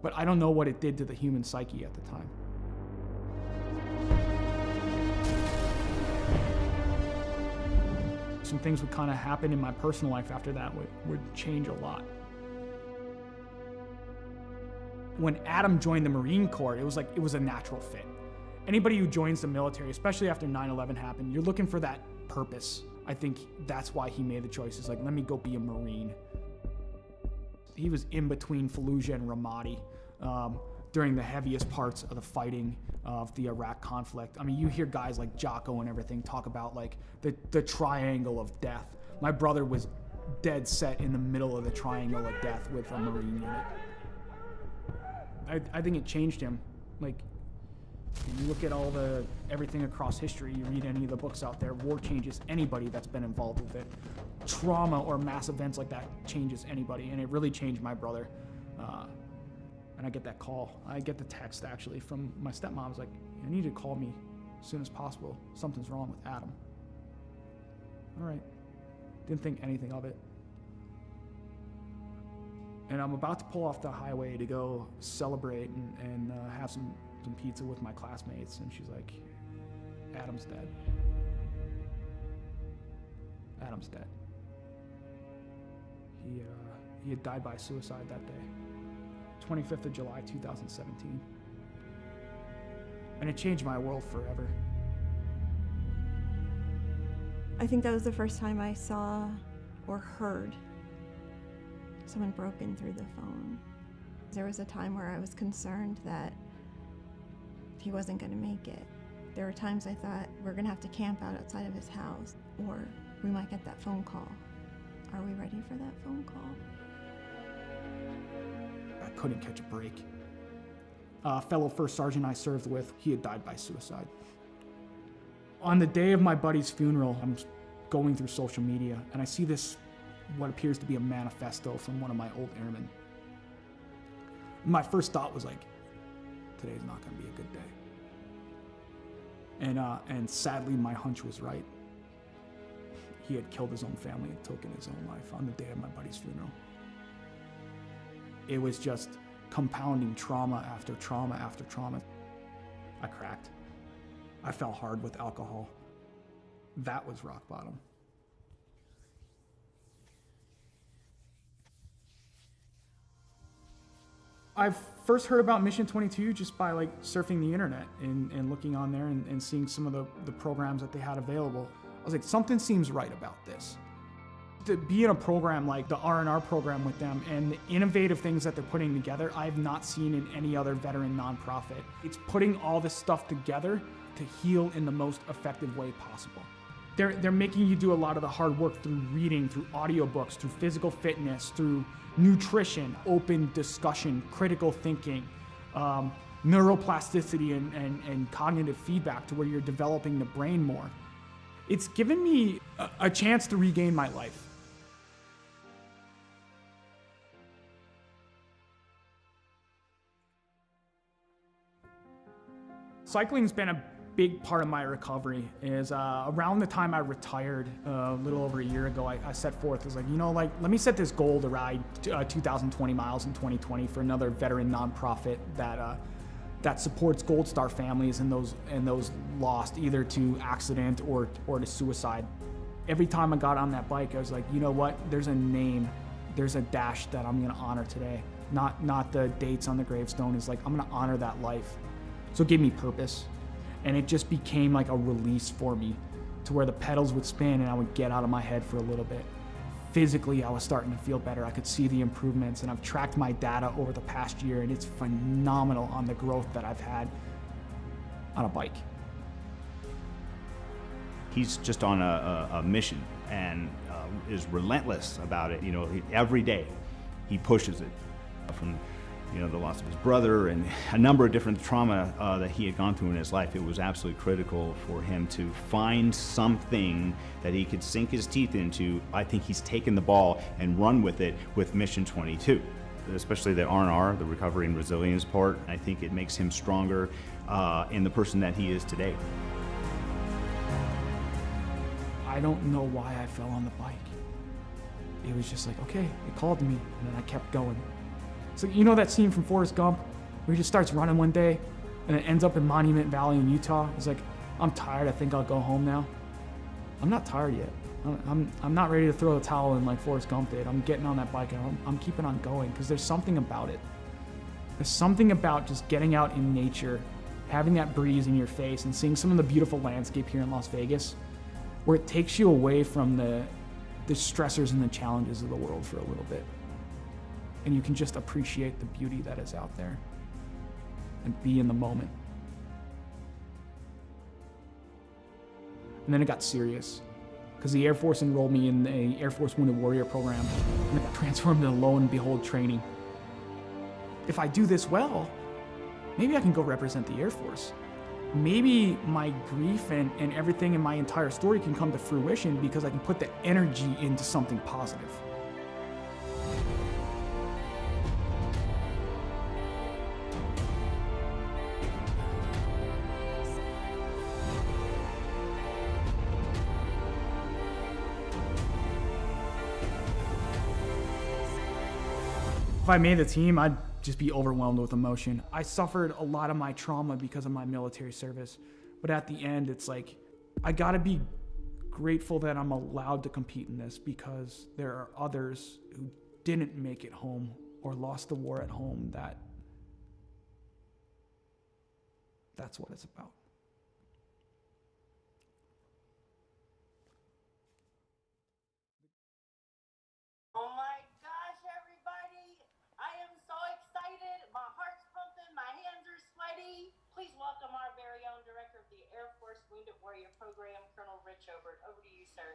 but I don't know what it did to the human psyche at the time. Some things would kind of happen in my personal life after that would change a lot. When Adam joined the Marine Corps, it was a natural fit. Anybody who joins the military, especially after 9/11 happened, you're looking for that purpose. I think that's why he made the choice. It's like, let me go be a Marine. He was in between Fallujah and Ramadi during the heaviest parts of the fighting of the Iraq conflict. I mean, you hear guys like Jocko and everything talk about like the triangle of death. My brother was dead set in the middle of the triangle of death with a Marine unit. I think it changed him. Like, you look at everything across history, you read any of the books out there, war changes anybody that's been involved with it. Trauma or mass events like that changes anybody, and it really changed my brother. And I get that call. I get the text actually from my stepmom. Was like, "I need you to call me as soon as possible. Something's wrong with Adam." All right. Didn't think anything of it. And I'm about to pull off the highway to go celebrate and have some pizza with my classmates, and she's like, "Adam's dead. Adam's dead. He had died by suicide that day, 25th of July, 2017. And it changed my world forever." I think that was the first time I saw or heard someone broken through the phone. There was a time where I was concerned that he wasn't going to make it. There were times I thought we're going to have to camp out outside of his house, or we might get that phone call. Are we ready for that phone call? I couldn't catch a break. A fellow first sergeant I served with, he had died by suicide. On the day of my buddy's funeral, I'm going through social media, and I see this, what appears to be a manifesto from one of my old airmen. My first thought was like, today's not going to be a good day. And sadly, my hunch was right. He had killed his own family and taken his own life on the day of my buddy's funeral. It was just compounding trauma after trauma after trauma. I cracked. I fell hard with alcohol. That was rock bottom. I first heard about Mission 22 just by like surfing the internet and looking on there and seeing some of the programs that they had available. I was like, something seems right about this. To be in a program like the R&R program with them and the innovative things that they're putting together, I've not seen in any other veteran nonprofit. It's putting all this stuff together to heal in the most effective way possible. They're making you do a lot of the hard work through reading, through audiobooks, through physical fitness, through nutrition, open discussion, critical thinking, neuroplasticity and cognitive feedback to where you're developing the brain more. It's given me a chance to regain my life. Cycling's been a big part of my recovery. Is around the time I retired, a little over a year ago, I set forth, I was like, let me set this goal to ride 2,020 miles in 2020 for another veteran nonprofit that supports Gold Star families and those lost either to accident or to suicide. Every time I got on that bike, I was like, you know what? There's a name, there's a dash that I'm gonna honor today. Not the dates on the gravestone. It's like, I'm gonna honor that life. So it gave me purpose. And it just became like a release for me to where the pedals would spin and I would get out of my head for a little bit. Physically, I was starting to feel better. I could see the improvements and I've tracked my data over the past year and it's phenomenal on the growth that I've had on a bike. He's just on a mission and is relentless about it. Every day he pushes it from the loss of his brother and a number of different trauma that he had gone through in his life. It was absolutely critical for him to find something that he could sink his teeth into. I think he's taken the ball and run with it with Mission 22, especially the R&R, the recovery and resilience part. I think it makes him stronger in the person that he is today. I don't know why I fell on the bike. It was just like, okay, it called to me, and then I kept going. So that scene from Forrest Gump where he just starts running one day and it ends up in Monument Valley in Utah? He's like, I'm tired, I think I'll go home now. I'm not tired yet. I'm not ready to throw the towel in like Forrest Gump did. I'm getting on that bike and I'm keeping on going because there's something about it. There's something about just getting out in nature, having that breeze in your face and seeing some of the beautiful landscape here in Las Vegas where it takes you away from the stressors and the challenges of the world for a little bit. And you can just appreciate the beauty that is out there and be in the moment. And then it got serious because the Air Force enrolled me in the Air Force Wounded Warrior program and it transformed into Lo and Behold training. If I do this well, maybe I can go represent the Air Force. Maybe my grief and everything in my entire story can come to fruition because I can put the energy into something positive. If I made the team, I'd just be overwhelmed with emotion. I suffered a lot of my trauma because of my military service. But at the end, it's like, I gotta be grateful that I'm allowed to compete in this because there are others who didn't make it home or lost the war at home that's what it's about. Oh my gosh, everybody! I am so excited. My heart's pumping, my hands are sweaty. Please welcome our very own director of the Air Force Wounded Warrior Program, Colonel Rich Obert. Over to you, sir.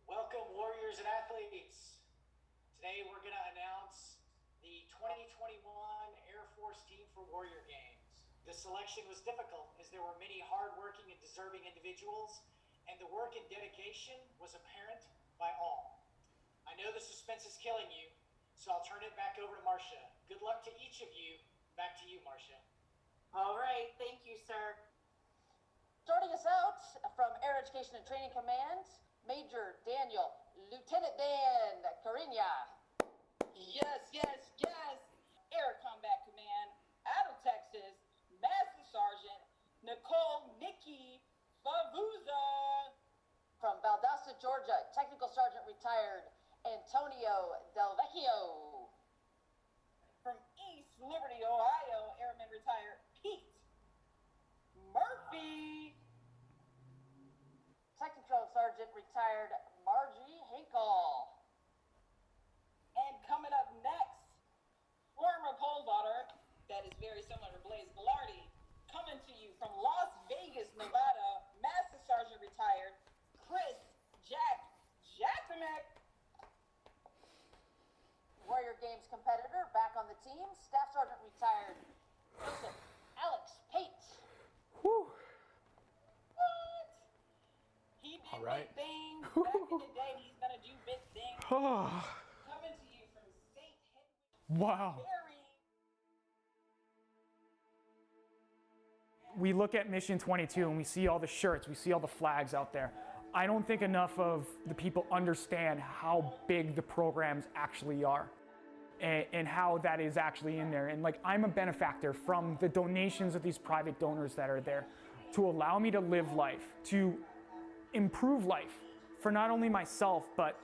Welcome, warriors and athletes. Today we're going to announce the 2021 Air Force Team for Warrior Games. This selection was difficult as there were many hardworking and deserving individuals, and the work and dedication was apparent by all. I know the suspense is killing you, so I'll turn it back over to Marcia. Good luck to each of you, Back to you, Marcia. All right, thank you, sir. Starting us out from Air Education and Training Command, Major Daniel, Lieutenant Dan Carina. Yes, yes, yes. Air Combat Command, out of Texas, Master Sergeant Nicole Nikki Favuza. From Valdosta, Georgia, Technical Sergeant retired Antonio Del Vecchio. From East Liberty, Ohio, Airman retired Pete Murphy. Technical Sergeant retired Margie Hinkle. And coming up next, former pole vaulter, that is very similar to Blaze Velarde, coming to you from Las Vegas, Nevada, Master Sergeant retired Chris Jacksonek. Warrior Games competitor back on the team, Staff Sergeant retired Joseph Alex Pate. Whew. What? He did All right. big things back in the day. He's gonna do big things. Coming to you from St. Hedwig, Wow. Missouri. We look at Mission 22 and we see all the shirts, we see all the flags out there. I don't think enough of the people understand how big the programs actually are and how that is actually in there. And like, I'm a benefactor from the donations of these private donors that are there to allow me to live life, to improve life for not only myself, but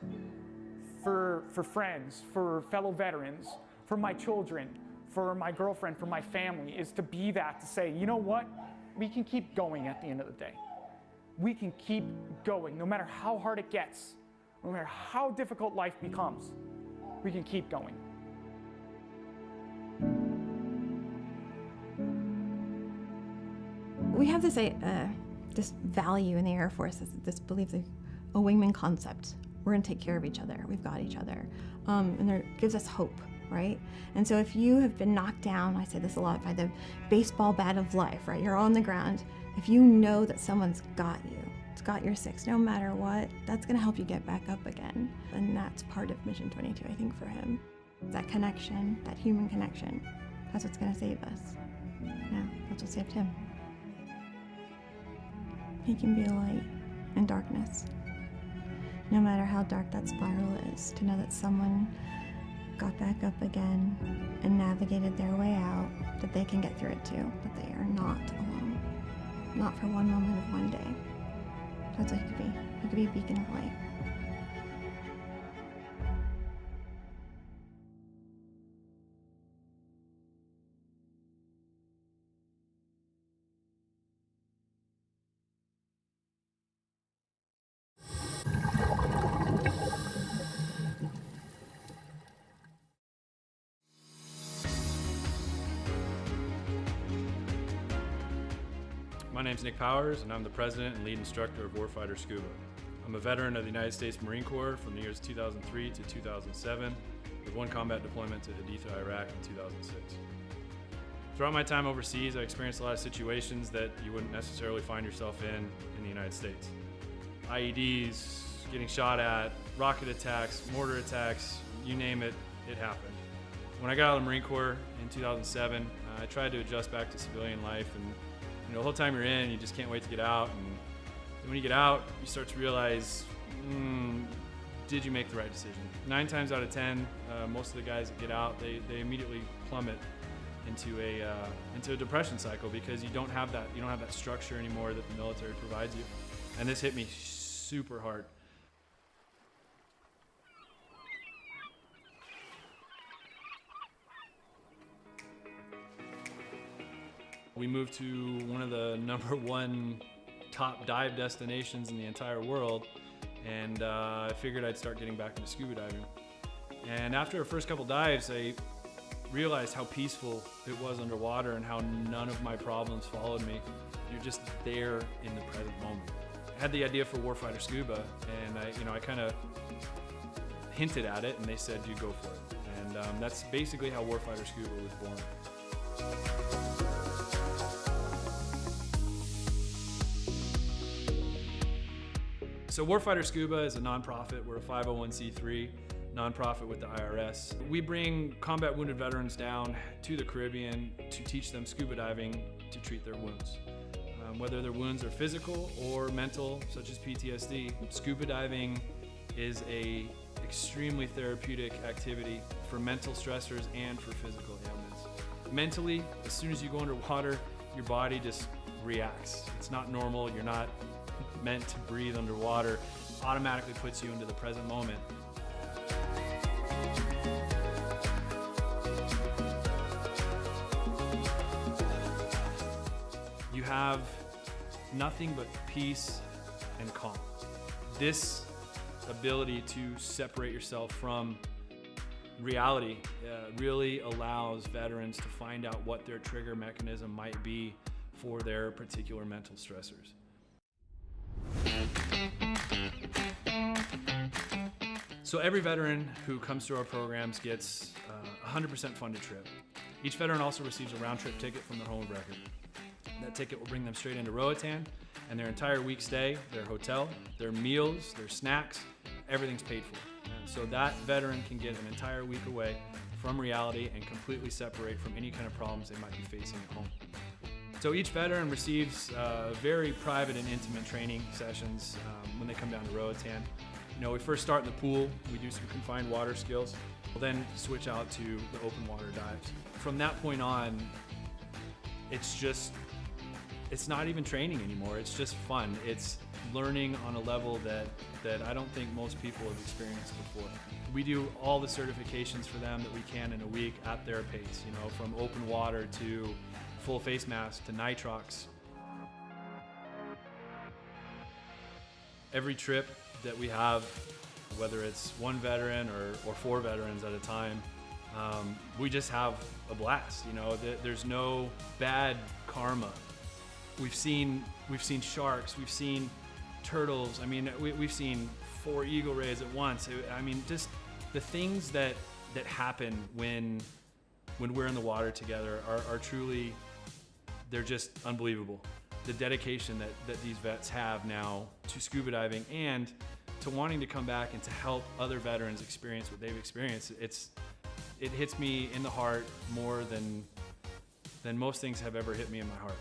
for friends, for fellow veterans, for my children, for my girlfriend, for my family, is to be that, to say, you know what? We can keep going at the end of the day. We can keep going, no matter how hard it gets, no matter how difficult life becomes, we can keep going. We have this value in the Air Force, this belief, a wingman concept. We're gonna take care of each other. We've got each other, and there gives us hope, right? And so if you have been knocked down, I say this a lot, by the baseball bat of life, right? You're on the ground. If you know that someone's got you, it's got your six, no matter what, that's gonna help you get back up again. And that's part of Mission 22, I think, for him. That connection, that human connection, that's what's gonna save us. Yeah, that's what saved him. He can be a light in darkness. No matter how dark that spiral is, to know that someone got back up again and navigated their way out, that they can get through it too, that they are not alone. Not for one moment of one day. That's what he could be. He could be a beacon of light. My name's Nick Powers, and I'm the president and lead instructor of Warfighter Scuba. I'm a veteran of the United States Marine Corps from the years 2003 to 2007, with one combat deployment to Haditha, Iraq in 2006. Throughout my time overseas, I experienced a lot of situations that you wouldn't necessarily find yourself in the United States. IEDs, getting shot at, rocket attacks, mortar attacks, you name it, it happened. When I got out of the Marine Corps in 2007, I tried to adjust back to civilian life, and the whole time you're in, you just can't wait to get out. And when you get out, you start to realize, did you make the right decision? 9 times out of 10, most of the guys that get out, they immediately plummet into a depression cycle, because you don't have that structure anymore that the military provides you. And this hit me super hard. We moved to one of the #1 top dive destinations in the entire world, and I figured I'd start getting back into scuba diving. And after our first couple dives, I realized how peaceful it was underwater and how none of my problems followed me. You're just there in the present moment. I had the idea for Warfighter Scuba, and I kind of hinted at it, and they said, "You go for it." And that's basically how Warfighter Scuba was born. So Warfighter Scuba is a nonprofit. We're a 501c3. nonprofit with the IRS. We bring combat wounded veterans down to the Caribbean to teach them scuba diving to treat their wounds. Whether their wounds are physical or mental, such as PTSD, scuba diving is a extremely therapeutic activity for mental stressors and for physical ailments. Mentally, as soon as you go underwater, your body just reacts. It's not normal. You're not meant to breathe underwater. Automatically puts you into the present moment. You have nothing but peace and calm. This ability to separate yourself from reality really allows veterans to find out what their trigger mechanism might be for their particular mental stressors. So every veteran who comes through our programs gets a 100% funded trip. Each veteran also receives a round-trip ticket from their home of record. That ticket will bring them straight into Roatan, and their entire week stay, their hotel, their meals, their snacks, everything's paid for. And so that veteran can get an entire week away from reality and completely separate from any kind of problems they might be facing at home. So each veteran receives very private and intimate training sessions when they come down to Roatan. You know, we first start in the pool, we do some confined water skills, we'll then switch out to the open water dives. From that point on, it's not even training anymore, it's just fun. It's learning on a level that I don't think most people have experienced before. We do all the certifications for them that we can in a week at their pace, you know, from open water to full face mask to nitrox. Every trip that we have, whether it's one veteran or 4 veterans at a time, we just have a blast. You know, there's no bad karma. We've seen sharks, we've seen turtles. I mean, we've seen 4 eagle rays at once. I mean, just the things that happen when we're in the water together are truly, they're just unbelievable. The dedication that these vets have now to scuba diving and to wanting to come back and to help other veterans experience what they've experienced. It hits me in the heart more than most things have ever hit me in my heart.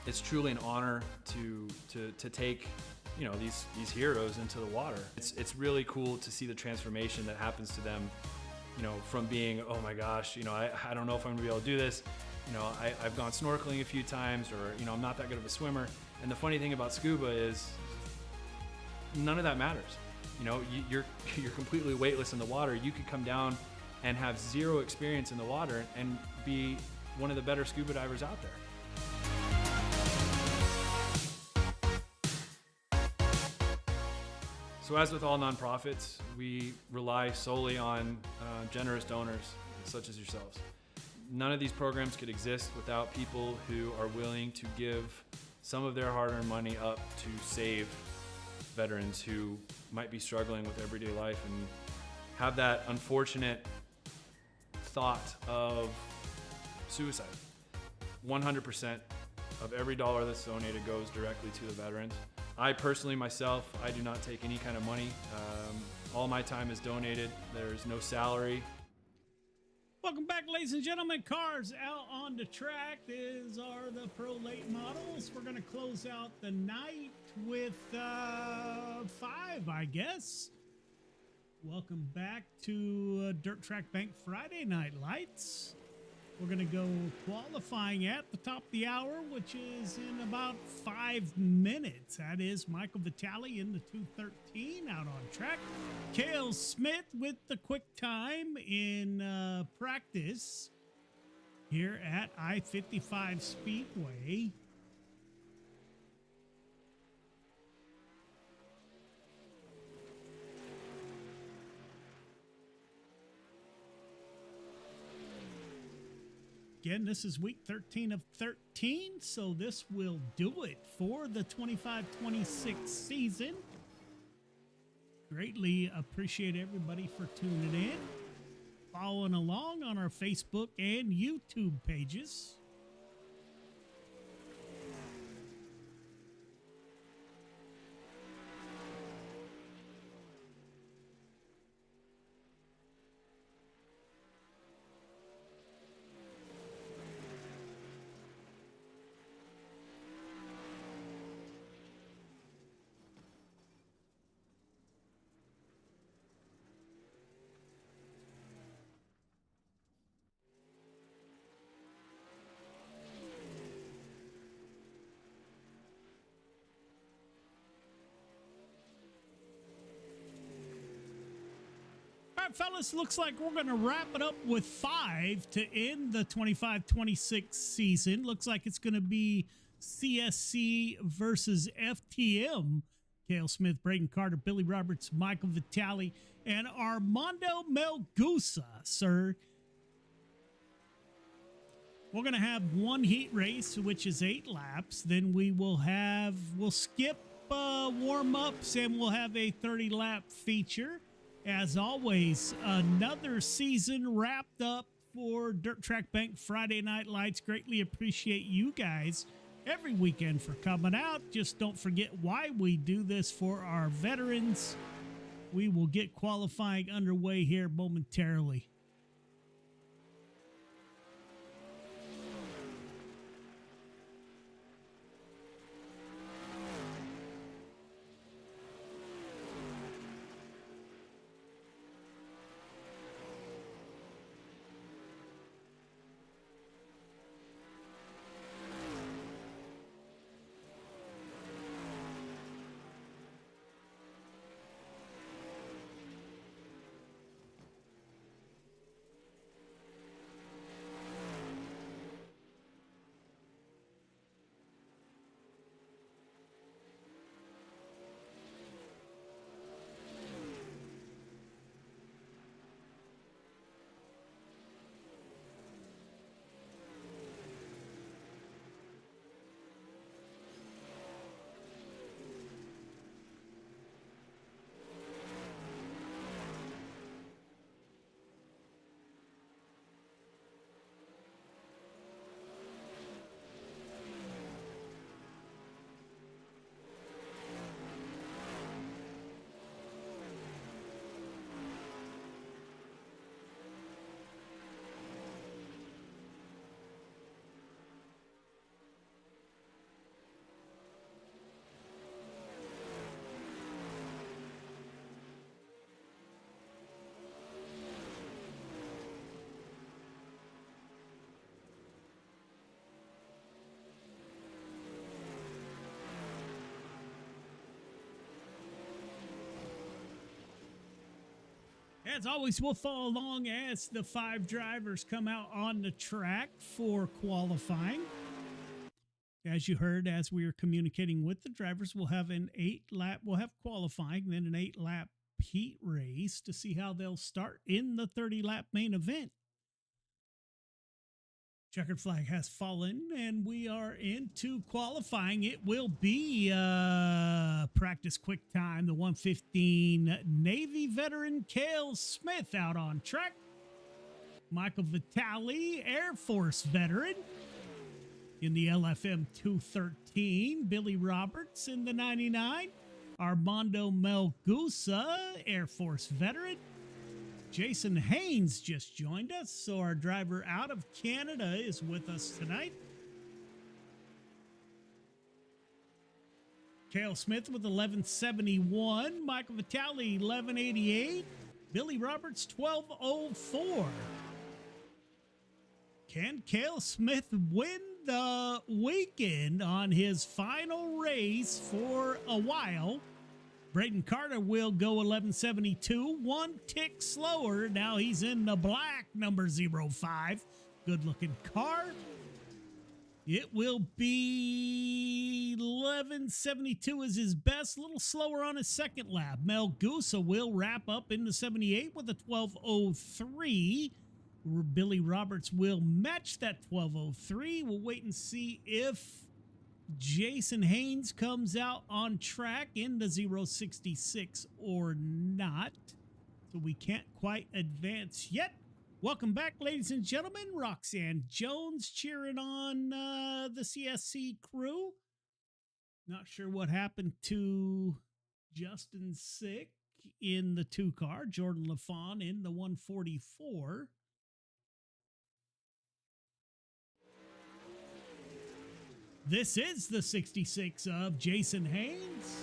It's truly an honor to take, you know, these heroes into the water. It's really cool to see the transformation that happens to them, you know, from being, oh my gosh, you know, I don't know if I'm gonna be able to do this. You know, I've gone snorkeling a few times, or, you know, I'm not that good of a swimmer. And the funny thing about scuba is none of that matters. You know, you're completely weightless in the water. You could come down and have 0 experience in the water and be one of the better scuba divers out there. So as with all nonprofits, we rely solely on generous donors such as yourselves. None of these programs could exist without people who are willing to give some of their hard-earned money up to save veterans who might be struggling with everyday life and have that unfortunate thought of suicide. 100% of every dollar that's donated goes directly to the veterans. I personally, myself, I do not take any kind of money. All my time is donated. There's no salary. Welcome back, ladies and gentlemen. Cars out on the track. These are the Pro Late models. We're going to close out the night with 5, I guess. Welcome back to Dirt Track Bank Friday Night Lights. We're going to go qualifying at the top of the hour, which is in about 5 minutes. That is Michael Vitale in the 213 out on track. Cale Smith with the quick time in practice here at I-55 Speedway. Again, this is week 13 of 13, so this will do it for the 25-26 season. Greatly appreciate everybody for tuning in, following along on our Facebook and YouTube pages. right, fellas, looks like we're going to wrap it up with 5 to end the 25-26 season. Looks like it's going to be CSC versus FTM. Cale Smith, Braden Carter, Billy Roberts, Michael Vitale, and Armando Melgusa, sir. We're going to have one heat race, which is 8 laps. Then we'll skip warm-ups, and we'll have a 30-lap feature. As always, another season wrapped up for Dirt Track Bank Friday Night Lights. Greatly appreciate you guys every weekend for coming out. Just don't forget why we do this for our veterans. We will get qualifying underway here momentarily. As always, we'll follow along as the 5 drivers come out on the track for qualifying. As you heard, as we were communicating with the drivers, we'll have we'll have qualifying, then an 8-lap heat race to see how they'll start in the 30-lap main event. Checkered flag has fallen, and we are into qualifying. It will be practice quick time. The 115 Navy veteran Cale Smith out on track. Michael Vitale, Air Force veteran. In the LFM 213, Billy Roberts in the 99. Armando Melgusa, Air Force veteran. Jason Haynes just joined us, so our driver out of Canada is with us tonight. Cale Smith with 1171, Michael Vitale 1188, Billy Roberts 1204. Can Cale Smith win the weekend on his final race for a while? Braden Carter will go 1172, one tick slower. Now he's in the black, number 05. Good looking car. It will be 1172 is his best, a little slower on his second lap. Melgusa will wrap up in the 78 with a 1203. Billy Roberts will match that 1203. We'll wait and see if Jason Haynes comes out on track in the 066 or not. So we can't quite advance yet. Welcome back, ladies and gentlemen. Roxanne Jones cheering on the CSC crew. Not sure what happened to Justin Sick in the 2 car. Jordan LaFawn in the 144. This is the 66 of Jason Haynes.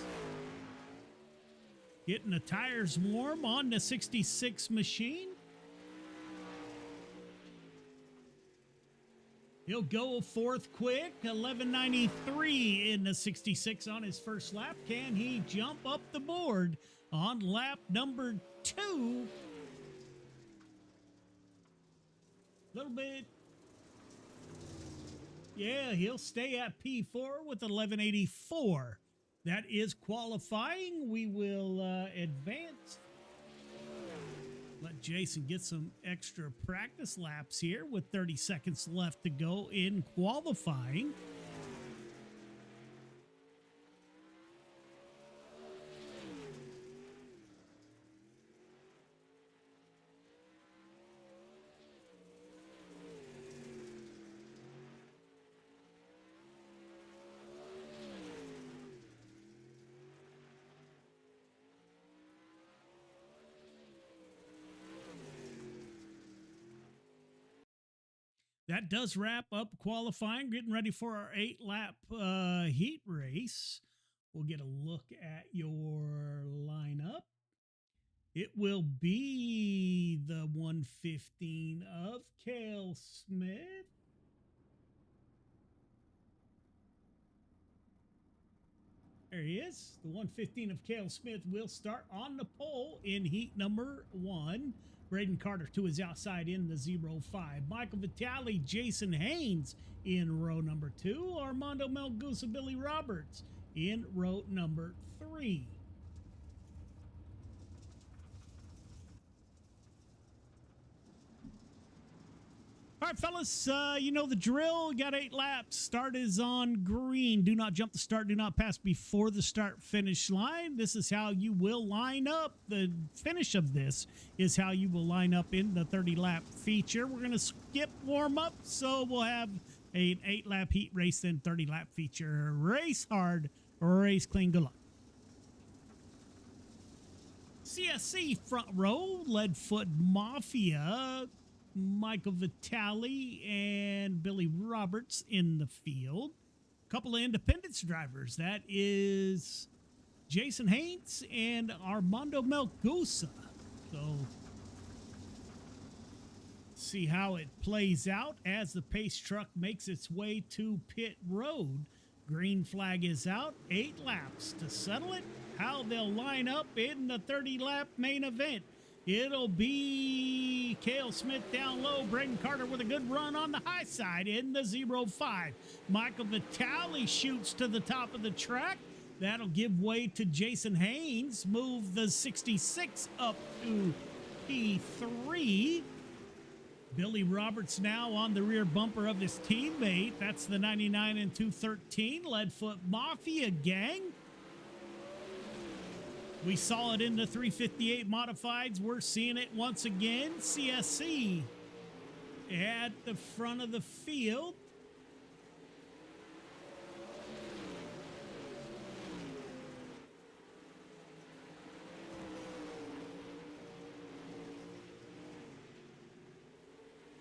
Getting the tires warm on the 66 machine. He'll go 4th quick, 1193 in the 66 on his first lap. Can he jump up the board on lap number 2? A little bit. Yeah, he'll stay at P4 with 1184. That is qualifying. We will advance. Let Jason get some extra practice laps here with 30 seconds left to go in qualifying. That does wrap up qualifying, getting ready for our 8-lap heat race. We'll get a look at your lineup. It will be the 115 of Cale Smith. There he is. The 115 of Cale Smith will start on the pole in heat number 1. Braden Carter to his outside in the 0-5. Michael Vitale, Jason Haynes in row number 2. Armando Melgusa, Billy Roberts in row number 3. All right, fellas, you know the drill. Got 8 laps. Start is on green. Do not jump the start. Do not pass before the start-finish line. This is how you will line up. The finish of this is how you will line up in the 30-lap feature. We're going to skip warm-up, so we'll have an 8-lap heat race, then 30-lap feature. Race hard, race clean. Good luck. CSC front row, Leadfoot Mafia, Michael Vitale and Billy Roberts in the field. A couple of Independence drivers. That is Jason Haynes and Armando Melgusa. So see how it plays out as the pace truck makes its way to pit road. Green flag is out. 8 laps to settle it. How they'll line up in the 30-lap main event. It'll be Cale Smith down low. Braden Carter with a good run on the high side in the 0-5. Michael Vitale shoots to the top of the track. That'll give way to Jason Haynes. Move the 66 up to P3. Billy Roberts now on the rear bumper of his teammate. That's the 99 and 213 Leadfoot Mafia gang. We saw it in the 358 modifieds. We're seeing it once again. CSC at the front of the field.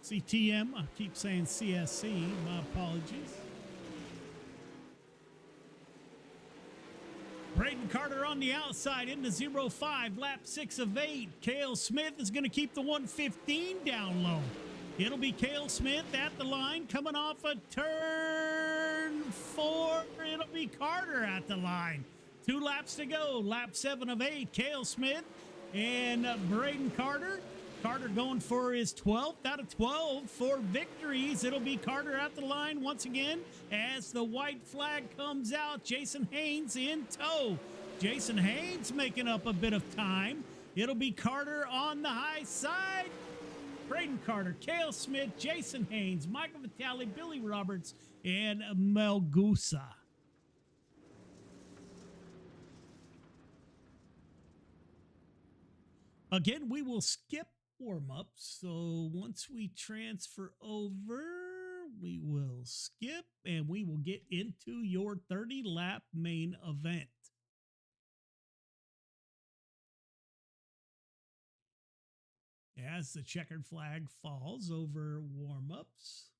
CTM, I keep saying CSC, my apologies. Braden Carter on the outside in the 0-5, lap 6 of 8. Cale Smith is going to keep the 115 down low. It'll be Cale Smith at the line coming off a turn 4. It'll be Carter at the line. 2 laps to go. Lap 7 of 8. Cale Smith and Braden Carter. Carter going for his 12th out of 12 for victories. It'll be Carter at the line once again as the white flag comes out. Jason Haynes in tow. Jason Haynes making up a bit of time. It'll be Carter on the high side. Braden Carter, Cale Smith, Jason Haynes, Michael Vitale, Billy Roberts, and Melgusa. Again, we will skip warm-ups, so once we transfer over, we will skip and we will get into your 30-lap main event. As the checkered flag falls over warm-ups,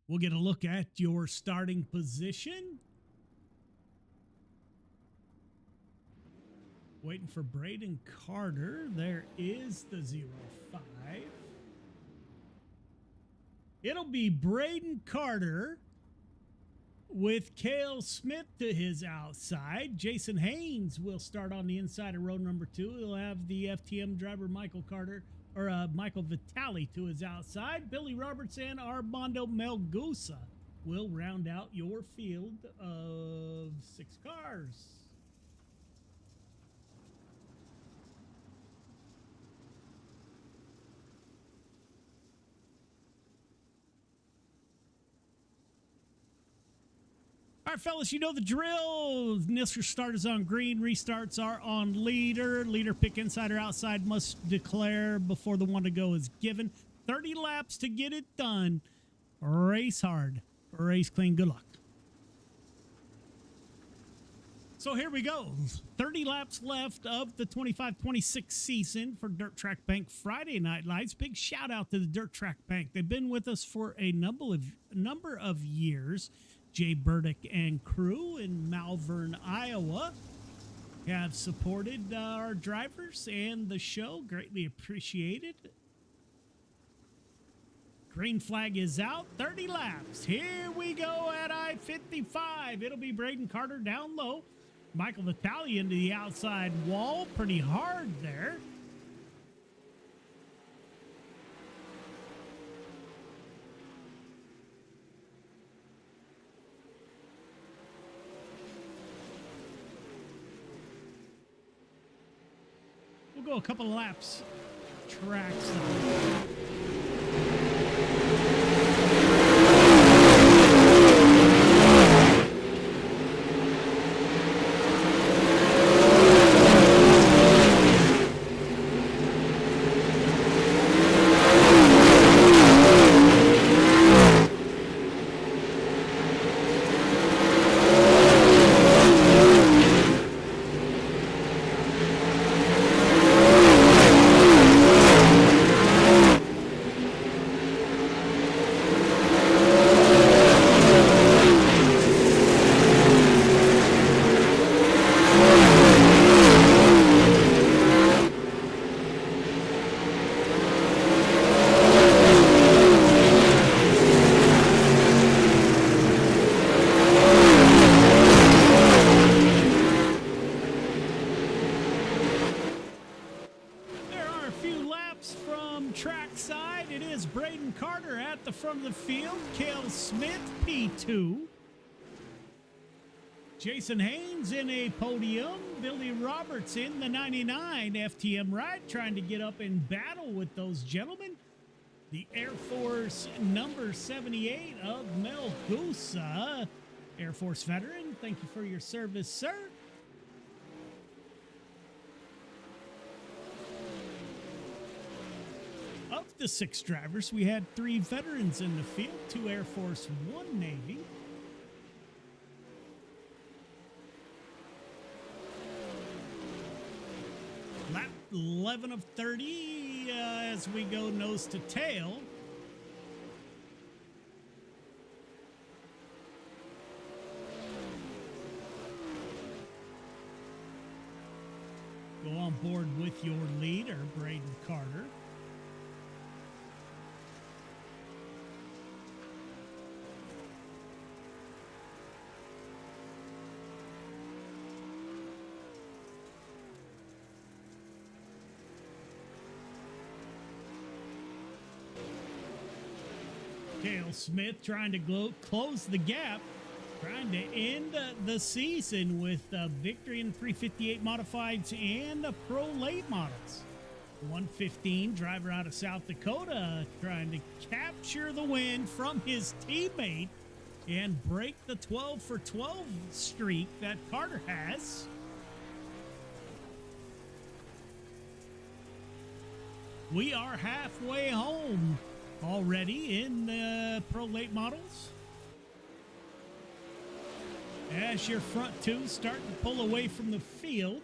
we'll get a look at your starting position. Waiting for Braden Carter. There is the 0-5. It'll be Braden Carter with Cale Smith to his outside. Jason Haynes will start on the inside of row number 2. He'll have the FTM driver Michael Vitale to his outside. Billy Roberts and Armando Melgusa will round out your field of 6 cars. All right, fellas, you know the drill. Initial start is on green. Restarts are on leader. Leader pick inside or outside must declare before the one to go is given. 30 laps to get it done. Race hard. Race clean. Good luck. So here we go. 30 laps left of the 25-26 season for Dirt Track Bank Friday Night Lights. Big shout out to the Dirt Track Bank. They've been with us for a number of years. Jay Burdick and crew in Malvern, Iowa have supported our drivers and the show. Greatly appreciated. Green flag is out. 30 laps. Here we go at I-55. It'll be Braden Carter down low. Michael Vitale into the outside wall. Pretty hard there. We'll go a couple of laps. Track side. Trackside, it is Braden Carter at the front of the field. Cale Smith, P2. Jason Haynes in a podium. Billy Roberts in the 99 FTM ride, trying to get up in battle with those gentlemen. The Air Force number 78 of Mel Gusa, Air Force veteran. Thank you for your service, sir. Of the 6 drivers, we had 3 veterans in the field, 2 Air Force, 1 Navy. Lap 11 of 30 as we go nose to tail. Go on board with your leader, Braden Carter. Cale Smith trying to close the gap, trying to end the season with a victory in 358 modifieds and pro late models. 115 driver out of South Dakota trying to capture the win from his teammate and break the 12 for 12 streak that Carter has. We are halfway home already in the pro late models. As your front 2 start to pull away from the field.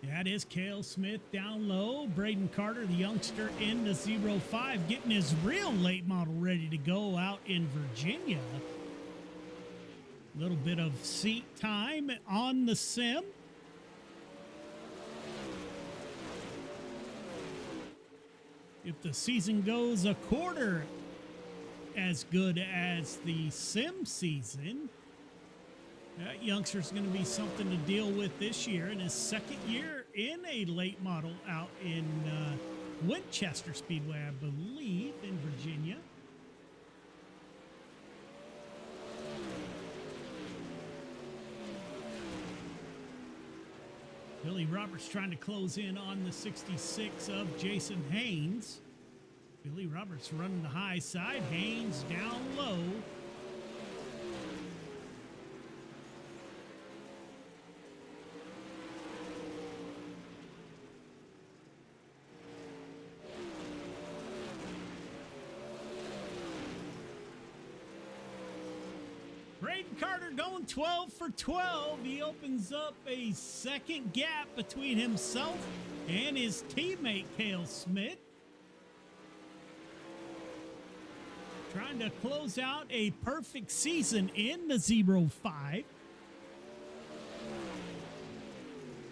That is Cale Smith down low. Braden Carter, the youngster, in the 05, getting his real late model ready to go out in Virginia. A little bit of seat time on the sim. If the season goes a quarter as good as the sim season, that youngster's going to be something to deal with this year in his second year in a late model out in Winchester Speedway, I believe, in Virginia. Billy Roberts trying to close in on the 66 of Jason Haynes. Billy Roberts running the high side, Haynes down low. Braden Carter going 12 for 12. He opens up a second gap between himself and his teammate, Cale Smith. Trying to close out a perfect season in the 05.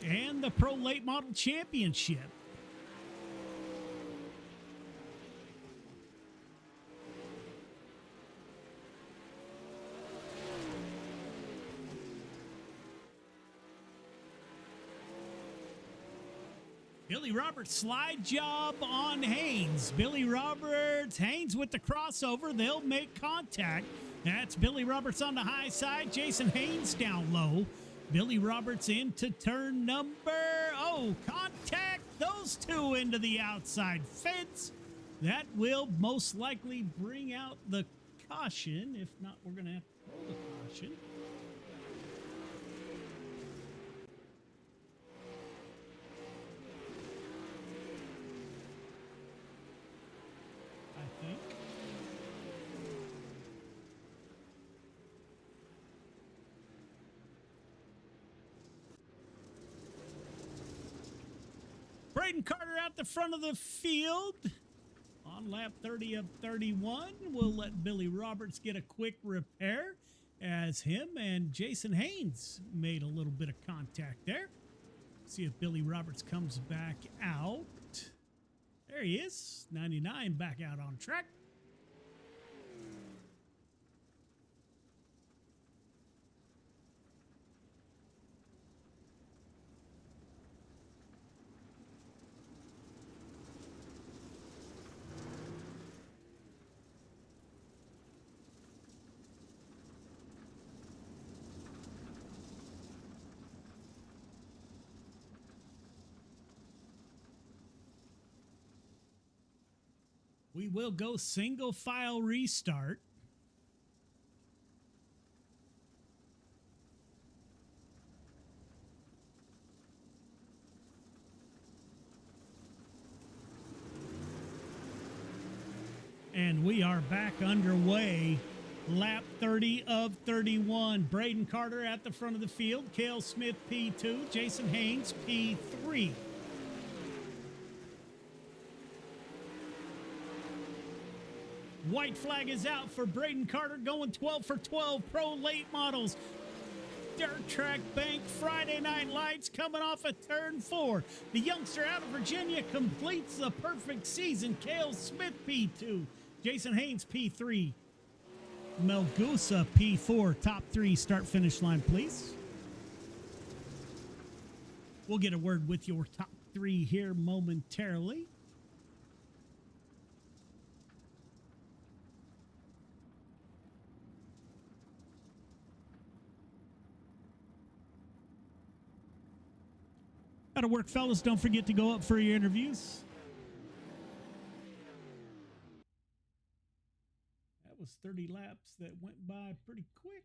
And the Pro Late Model Championship. Billy Roberts slide job on Haynes. Billy Roberts, Haynes with the crossover. They'll make contact. That's Billy Roberts on the high side. Jason Haynes down low. Billy Roberts into turn number. Oh, contact. Those two into the outside fence. That will most likely bring out the caution. If not, we're going to have to throw the caution. Braden Carter out the front of the field on lap 30 of 31. We'll let Billy Roberts get a quick repair as him and Jason Haynes made a little bit of contact there. See if Billy Roberts comes back out. There he is, 99 back out on track. We will go single file restart. And we are back underway. Lap 30 of 31. Braden Carter at the front of the field. Cale Smith, P2. Jason Haynes, P3. White flag is out for Braden Carter, going 12 for 12 Pro Late Models. Dirt Track Bank Friday Night Lights coming off of turn 4. The youngster out of Virginia completes the perfect season. Cale Smith, P2. Jason Haynes, P3. Melgusa, P4. Top 3 start-finish line, please. We'll get a word with your top 3 here momentarily. That'll work, fellas. Don't forget to go up for your interviews. That was 30 laps that went by pretty quick.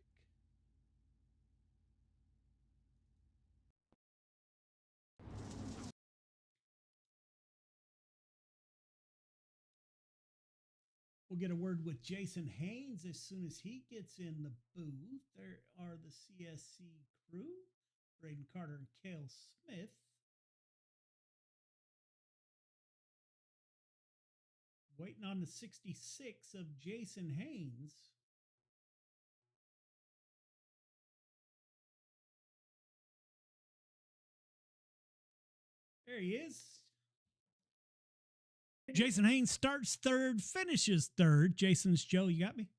We'll get a word with Jason Haynes as soon as he gets in the booth. There are the CSC crew, Braden Carter and Cale Smith. Waiting on the 66 of Jason Haynes. There he is. Jason Haynes starts third, finishes third. Jason's Joe, you got me?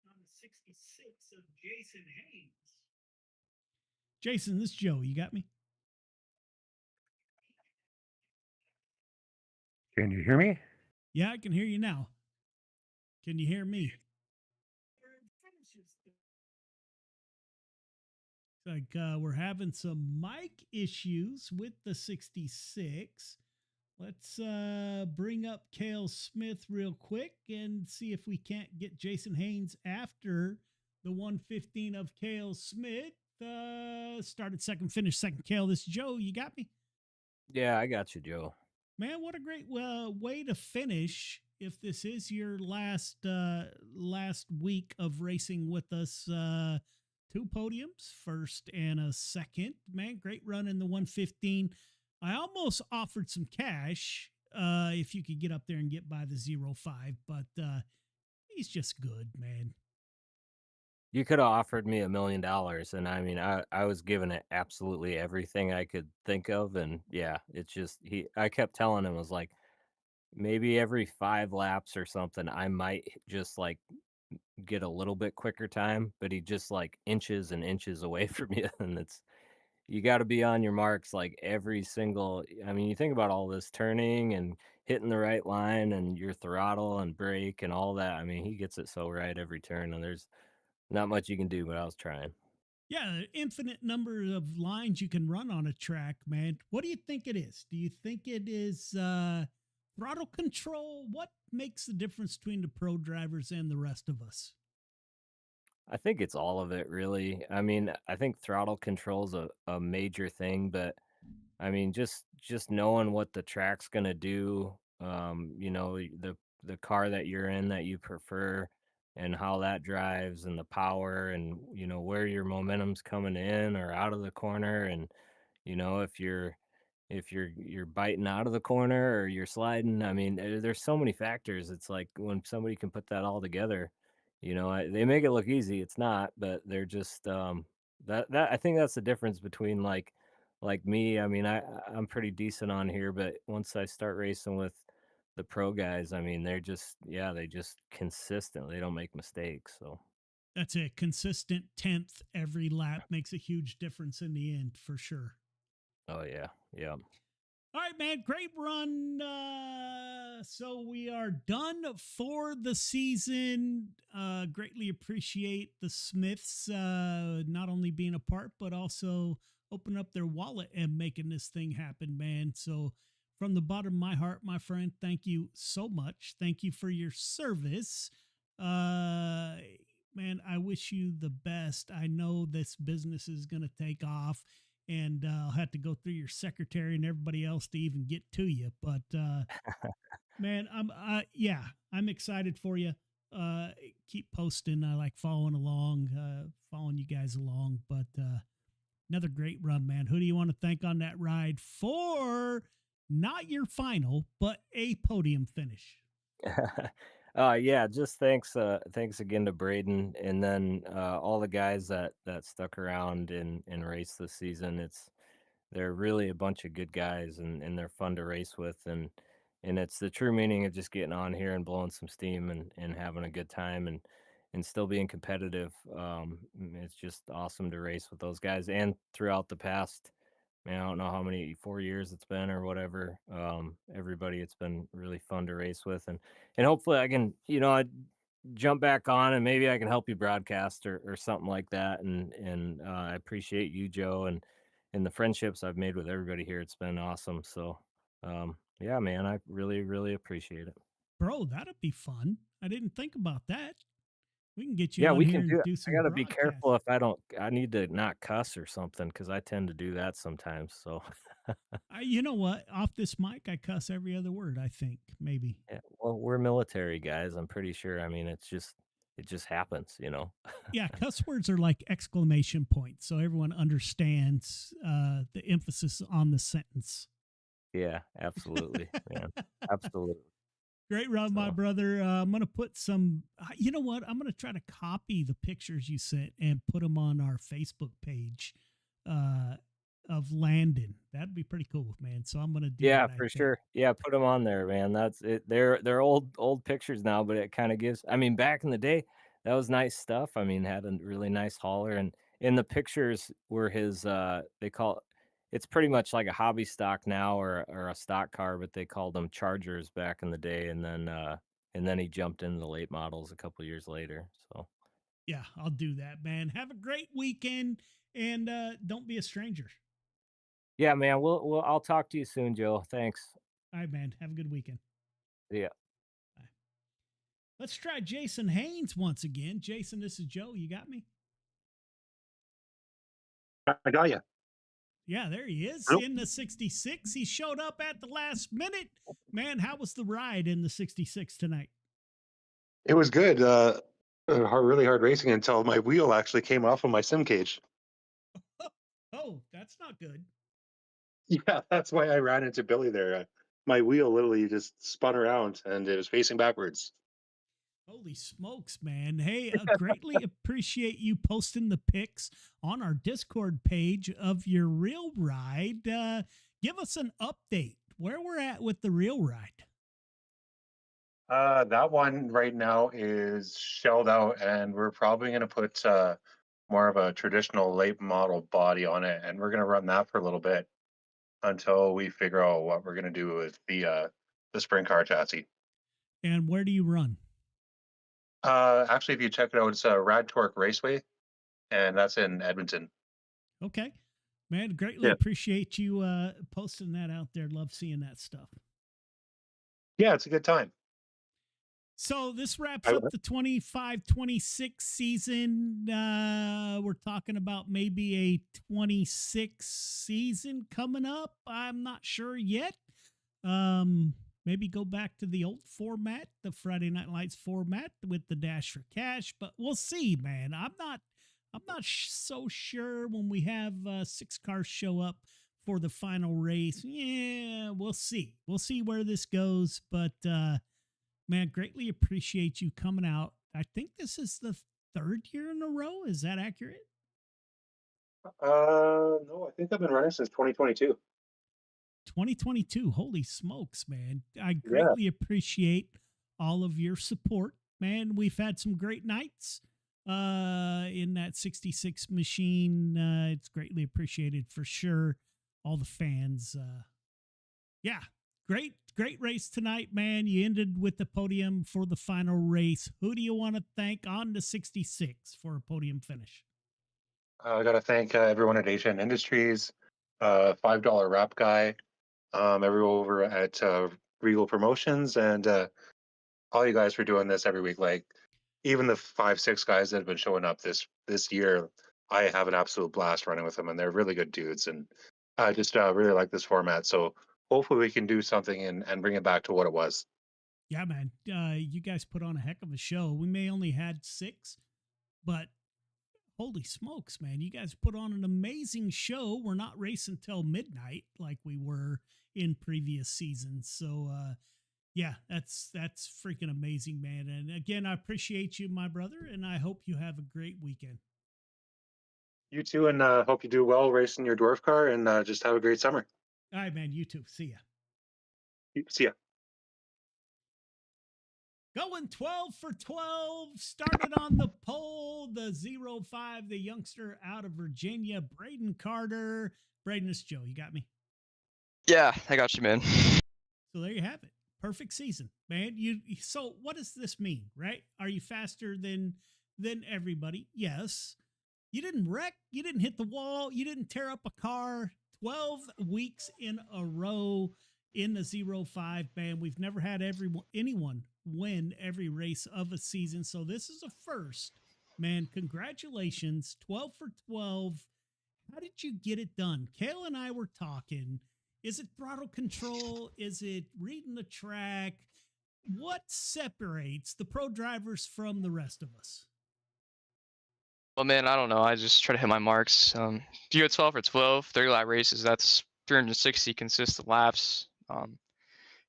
On the 66 of Jason Haynes. Jason, this is Joe, you got me? Can you hear me? Yeah, I can hear you now. Can you hear me? Like we're having some mic issues with the 66. Let's bring up Cale Smith real quick and see if we can't get Jason Haynes after the 115 of Cale Smith. Started second, finished second. Cale, this is Joe. You got me? Yeah, I got you, Joe. Man, what a great way to finish. If this is your last week of racing with us, 2 podiums, first and a second. Man, great run in the 115. I almost offered some cash if you could get up there and get by the 05, but he's just good, man. You could have offered me $1 million, and I mean, I was giving it absolutely everything I could think of, and yeah, it's just I kept telling him, I was like, maybe every 5 laps or something, I might just like get a little bit quicker time, but he just like inches and inches away from you, and you got to be on your marks like every single. I mean, you think about all this turning and hitting the right line and your throttle and brake and all that. I mean, he gets it so right every turn, and there's not much you can do, but I was trying. Yeah, infinite number of lines you can run on a track, man. What do you think it is? Do you think it is throttle control? What makes the difference between the pro drivers and the rest of us? I think it's all of it, really. I mean, I think throttle control's a major thing, but I mean, just knowing what the track's gonna do, the car that you're in that you prefer and how that drives and the power and where your momentum's coming in or out of the corner and if you're biting out of the corner or you're sliding. I mean, there's so many factors. It's like when somebody can put that all together, they make it look easy. It's not, but they're just that I think that's the difference between like me. I mean, I'm pretty decent on here, but once I start racing with the pro guys, I mean, they just consistent. They don't make mistakes. So That's a consistent 10th every lap makes a huge difference in the end, for sure. oh yeah, yeah. All right, man, great run. So we are done for the season. Greatly appreciate the Smiths not only being a part, but also opening up their wallet and making this thing happen, man. So from the bottom of my heart, my friend, thank you so much. Thank you for your service. Man, I wish you the best. I know this business is going to take off, and I'll have to go through your secretary and everybody else to even get to you. But man, I'm excited for you. Keep posting. I like following you guys along. But another great run, man. Who do you want to thank on that ride for not your final, but a podium finish? Yeah, just thanks again to Braden and then all the guys that stuck around and raced this season. They're really a bunch of good guys and they're fun to race with and it's the true meaning of just getting on here and blowing some steam and having a good time and still being competitive. It's just awesome to race with those guys and throughout the past, man, I don't know how many 4 years it's been or whatever. Everybody, it's been really fun to race with, and hopefully I can, I jump back on and maybe I can help you broadcast or something like that. And I appreciate you, Joe, and the friendships I've made with everybody here. It's been awesome. So, yeah, man, I really, really appreciate it. Bro, that'd be fun. I didn't think about that. We can get you Yeah, on we here can and do it. do I some gotta be broadcasts. careful if I need to not cuss or something because I tend to do that sometimes. So. You know what? Off this mic, I cuss every other word, I think, maybe. Yeah, well, we're military guys. I'm pretty sure. I mean, it just happens. Yeah, cuss words are like exclamation points, so everyone understands the emphasis on the sentence. Yeah, absolutely, man. Absolutely. Great run, my So. brother. I'm going to put some, you know what? I'm going to try to copy the pictures you sent and put them on our Facebook page. of Landon. That'd be pretty cool, man. So I'm gonna do Yeah, that, I for think. sure. Yeah, put them on there, man. That's it. They're old pictures now, but it kind of gives. I mean, back in the day, that was nice stuff. I mean, had a really nice hauler, and in the pictures were his. They call it's pretty much like a hobby stock now or a stock car, but they called them Chargers back in the day, and then he jumped into the late models a couple years later. So Yeah, I'll do that, man. Have a great weekend, and don't be a stranger. yeah, man. We'll I'll talk to you soon, Joe. Thanks. All right, man. Have a good weekend. Yeah. Let's try Jason Haynes once again. Jason, this is Joe. You got me? I got you. Yeah, there he is Nope. in the 66. He showed up at the last minute. Man, how was the ride in the 66 tonight? It was good. Really hard racing until my wheel actually came off of my sim cage. Oh, that's not good. Yeah, that's why I ran into Billy there. My wheel literally just spun around and it was facing backwards. Holy smokes, man. Hey, greatly appreciate you posting the pics on our Discord page of your real ride. Give us an update where we're at with the real ride. That one right now is shelled out, and we're probably going to put more of a traditional late model body on it, and we're going to run that for a little bit until we figure out what we're going to do with the sprint car chassis. And where do you run? Actually, if you check it out, it's Rad Torque Raceway, and that's in Edmonton. Okay. Man, greatly Yeah. appreciate you posting that out there. Love seeing that stuff. Yeah, it's a good time. So this wraps I- up the 25-26 season. We're talking about maybe a 26 season coming up. I'm not sure yet. Maybe go back to the old format, the Friday Night Lights format with the Dash for Cash, but we'll see, man. I'm not so sure when we have 6 cars show up for the final race. Yeah, we'll see. We'll see where this goes, but man, greatly appreciate you coming out. I think this is the 3rd year in a row. Is that accurate? No, I think I've been running since 2022. 2022. Holy smokes, man. I Yeah. greatly appreciate all of your support, man. We've had some great nights in that 66 machine. It's greatly appreciated for sure. All the fans. Yeah, great race tonight, man. You ended with the podium for the final race. Who do you want to thank on the 66 for a podium finish? I got to thank everyone at HN Industries, $5 Wrap Guy, everyone over at Regal Promotions, and all you guys for doing this every week. Like even the 5-6 guys that have been showing up this year, I have an absolute blast running with them, and they're really good dudes. And I just really like this format. So hopefully we can do something and bring it back to what it was. Yeah, man. You guys put on a heck of a show. We may only had 6, but holy smokes, man. You guys put on an amazing show. We're not racing till midnight like we were in previous seasons. So yeah, that's freaking amazing, man. And again, I appreciate you, my brother, and I hope you have a great weekend. You too, and hope you do well racing your dwarf car, and just have a great summer. All right, man. You too. See ya. See ya. Going 12 for 12, started on the pole, the 05, the youngster out of Virginia, Braden Carter. Braden, it's Joe. You got me? Yeah, I got you, man. So there you have it. Perfect season, man. So what does this mean, right? Are you faster than everybody? Yes. You didn't wreck, you didn't hit the wall, you didn't tear up a car. 12 weeks in a row in the 05, man. We've never had anyone win every race of a season. So this is a first, man. Congratulations. 12 for 12. How did you get it done? Kale and I were talking. Is it throttle control? Is it reading the track? What separates the pro drivers from the rest of us? Well, man, I don't know. I just try to hit my marks. If you go 12 for 12, 30 lap races, that's 360 consistent laps. I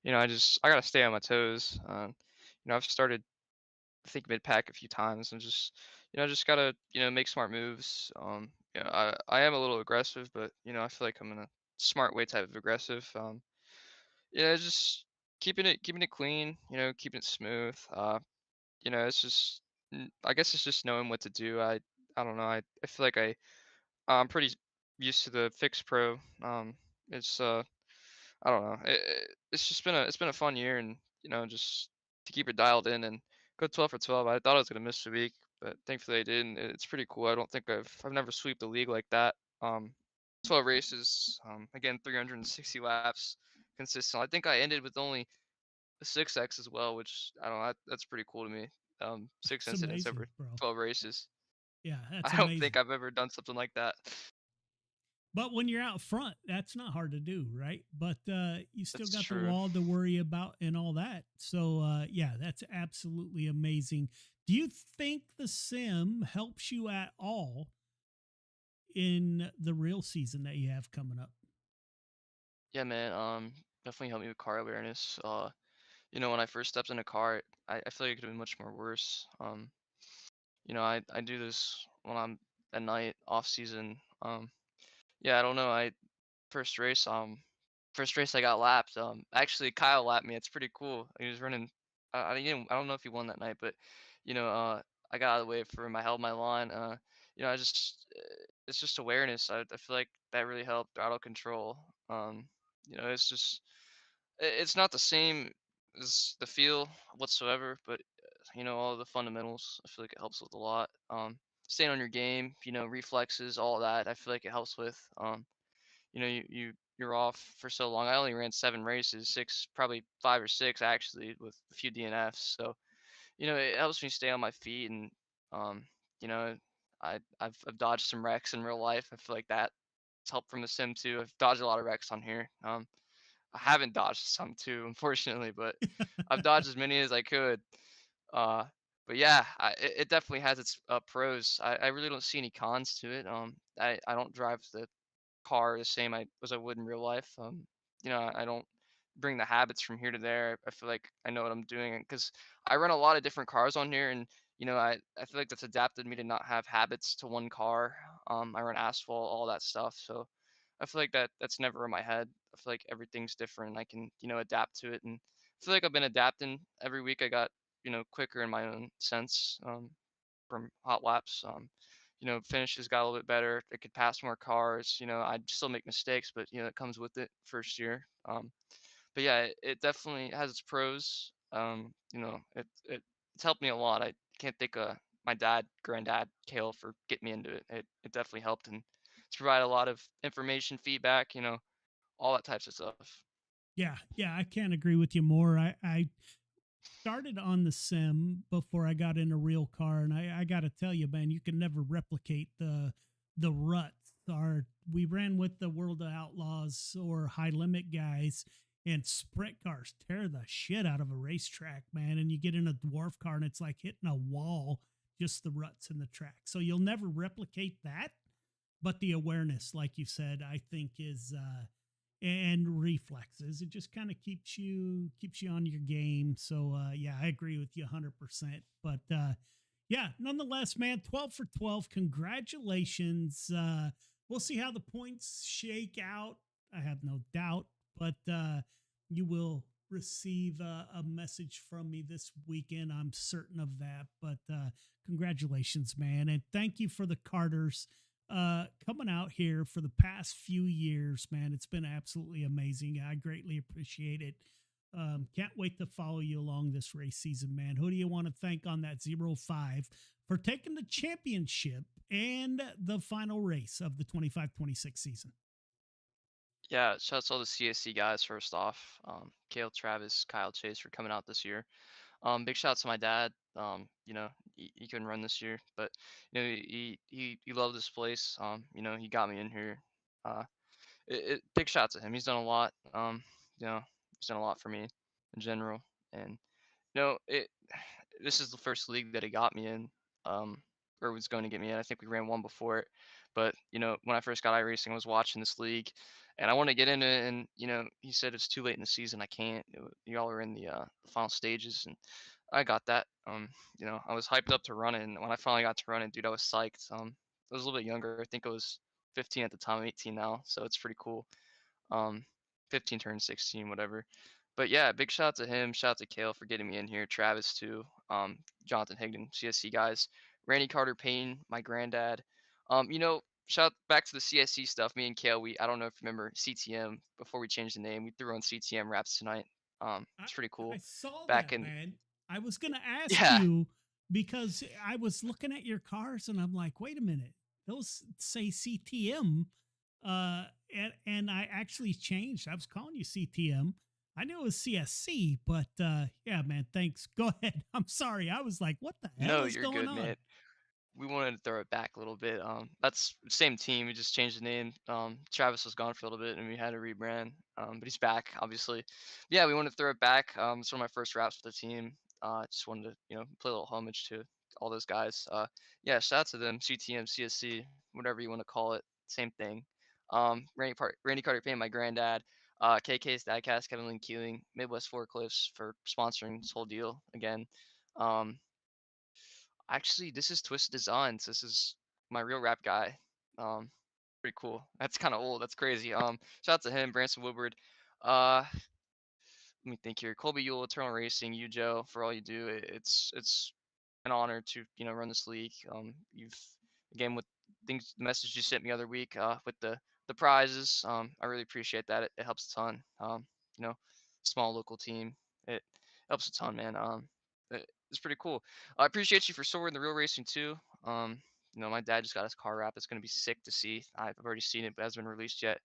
gotta stay on my toes. I've started, I think, mid pack a few times, and just gotta make smart moves. I am a little aggressive, but I feel like I'm in a smart way type of aggressive. Just keeping it clean, keeping it smooth. It's just I guess it's just knowing what to do. I don't know. I feel like I'm pretty used to the fixed pro. It's I don't know. It's just been a fun year, and just to keep it dialed in and go 12 for 12. I thought I was gonna miss a week, but thankfully I didn't. It's pretty cool. I don't think I've never swept the league like that. 12 races. Again, 360 laps consistent. I think I ended with only a 6x as well, which I don't know. That's pretty cool to me. Six It's incidents amazing, over bro. 12 races. Yeah, that's I don't think amazing. I've ever done something like that. But when you're out front, that's not hard to do, right? But you still That's got the true. wall to worry about and all that. So yeah, that's absolutely amazing. Do you think the sim helps you at all in the real season that you have coming up? Yeah, man. Definitely helped me with car awareness. When I first stepped in a car, I feel like it could have been much more worse. I do this when I'm at night, off season. Yeah, I don't know. First race I got lapped. Actually Kyle lapped me. It's pretty cool. He was running. I don't know if he won that night, but you know, uh, I got out of the way for him. I held my line. I just it's just awareness. I feel like that really helped throttle control. It's just it's not the same as the feel whatsoever, but all the fundamentals. I feel like it helps with a lot. Staying on your game, reflexes, all that. I feel like it helps with. You're off for so long. I only ran 7 races, six, probably 5 or 6 actually, with a few DNFs. So it helps me stay on my feet, and um, you know, I've dodged some wrecks in real life. I feel like that's helped from the sim too. I've dodged a lot of wrecks on here. I haven't dodged some too, unfortunately, but I've dodged as many as I could. Uh, but yeah, it definitely has its pros. I really don't see any cons to it. I don't drive the car the same as I would in real life. I don't bring the habits from here to there. I feel like I know what I'm doing because I run a lot of different cars on here, and I feel like that's adapted me to not have habits to one car. I run asphalt, all that stuff, so I feel like that's never in my head. I feel like everything's different. I can adapt to it, and I feel like I've been adapting every week. I got quicker in my own sense. From hot laps. Finishes got a little bit better. It could pass more cars. I'd still make mistakes, but it comes with it first year. But yeah, it definitely has its pros. It's helped me a lot. I can't thank my granddad, Kale, for getting me into it. It definitely helped, and it's provided a lot of information, feedback, all that types of stuff. Yeah, yeah, I can't agree with you more. I started on the sim before I got in a real car, and I got to tell you, man, you can never replicate the ruts. Our We ran with the World of Outlaws or high limit guys, and sprint cars tear the shit out of a racetrack, man. And you get in a dwarf car, and it's like hitting a wall, just the ruts in the track. So you'll never replicate that, but the awareness, like you said, I think is and reflexes. It just kind of keeps you on your game. So yeah, I agree with you 100%. But yeah, nonetheless, man, 12 for 12. Congratulations. We'll see how the points shake out. I have no doubt, but you will receive a message from me this weekend. I'm certain of that. But congratulations, man, and thank you for the Carters coming out here for the past few years, man. It's been absolutely amazing. I greatly appreciate it. Can't wait to follow you along this race season, man. Who do you want to thank on that 05 for taking the championship and the final race of the 25-26 season? Yeah, shouts to all the CSC guys first off. Kale, Travis, Kyle, Chase for coming out this year. Big shout out to my dad. He couldn't run this year, but he loved this place. He got me in here. Uh, big shout out to him. He's done a lot. You know, he's done a lot for me in general. And it this is the first league that he got me in, or was going to get me in. I think we ran one before it, but when I first got iRacing, I was watching this league, and I wanted to get into it. And he said it's too late in the season. I can't. Y'all are in the final stages, and I got that. I was hyped up to run it, and when I finally got to run it, dude, I was psyched. I was a little bit younger. I think I was 15 at the time, 18 now, so it's pretty cool. Um, 15 turned 16, whatever. But yeah, big shout out to him. Shout out to Kale for getting me in here. Travis too. Jonathan Higdon, CSC guys. Randy Carter Payne, my granddad. Shout out back to the CSC stuff. Me and Kale, I don't know if you remember CTM before we changed the name. We threw on CTM raps tonight. I, It's pretty I cool. saw Back that, in man. I was going to ask yeah, you because I was looking at your cars and I'm like, wait a minute, those say CTM. And I actually changed. I was calling you CTM. I knew it was CSC, but yeah, man, thanks. Go ahead. I'm sorry. I was like, what the hell no, is you're going good, on? man. We wanted to throw it back a little bit. That's same team. We just changed the name. Travis was gone for a little bit, and we had to rebrand. But he's back, obviously. Yeah, we wanted to throw it back. It's one of my first raps for the team. Just wanted to, play a little homage to all those guys. Yeah, shout out to them. CTM, CSC, whatever you want to call it, same thing. Randy Carter Payne, my granddad. KK's Dadcast, Kevin Lynn Keeling, Midwest Forklifts for sponsoring this whole deal again. Um, Actually, this is Twisted Designs. This is my real rap guy. Um, Pretty cool. That's kind of old. That's crazy. Shout out to him, Branson Woodward. Let me think here. Colby Yule, Eternal Racing, you Joe, for all you do. It's an honor to run this league. You've again with things, the message you sent me the other week with the prizes. I really appreciate that. It helps a ton. You know, Small local team. It helps a ton, man. It's pretty cool. I appreciate you for soaring the real racing too. My dad just got his car wrap. It's gonna be sick to see. I've already seen it, but it hasn't been released yet.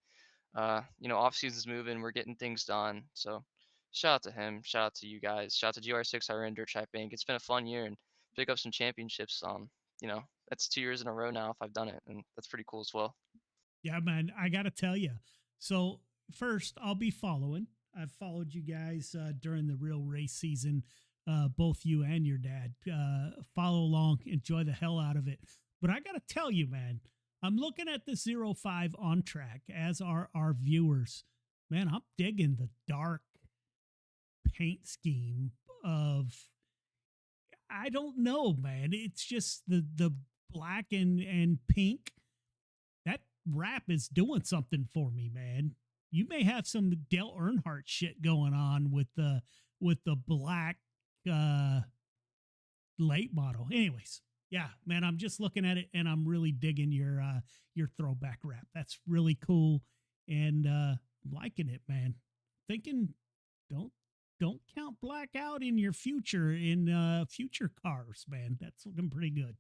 Off season's moving. We're getting things done. So shout out to him. Shout out to you guys. Shout out to GR6 Iron Dirt Track Bank. It's been a fun year and pick up some championships. That's 2 years in a row now if I've done it, and that's pretty cool as well. Yeah, man, I got to tell you. So, first, I'll be following. I've followed you guys during the real race season, both you and your dad. Follow along, enjoy the hell out of it. But I got to tell you, man, I'm looking at the 05 on track, as are our viewers. Man, I'm digging the dark paint scheme of, I don't know, man. It's just the black and pink. That wrap is doing something for me, man. You may have some Dale Earnhardt shit going on with the black uh late model. Anyways, yeah, man, I'm just looking at it and I'm really digging your throwback wrap. That's really cool and I'm liking it, man. Thinking don't count black out in your future in future cars, man. That's looking pretty good.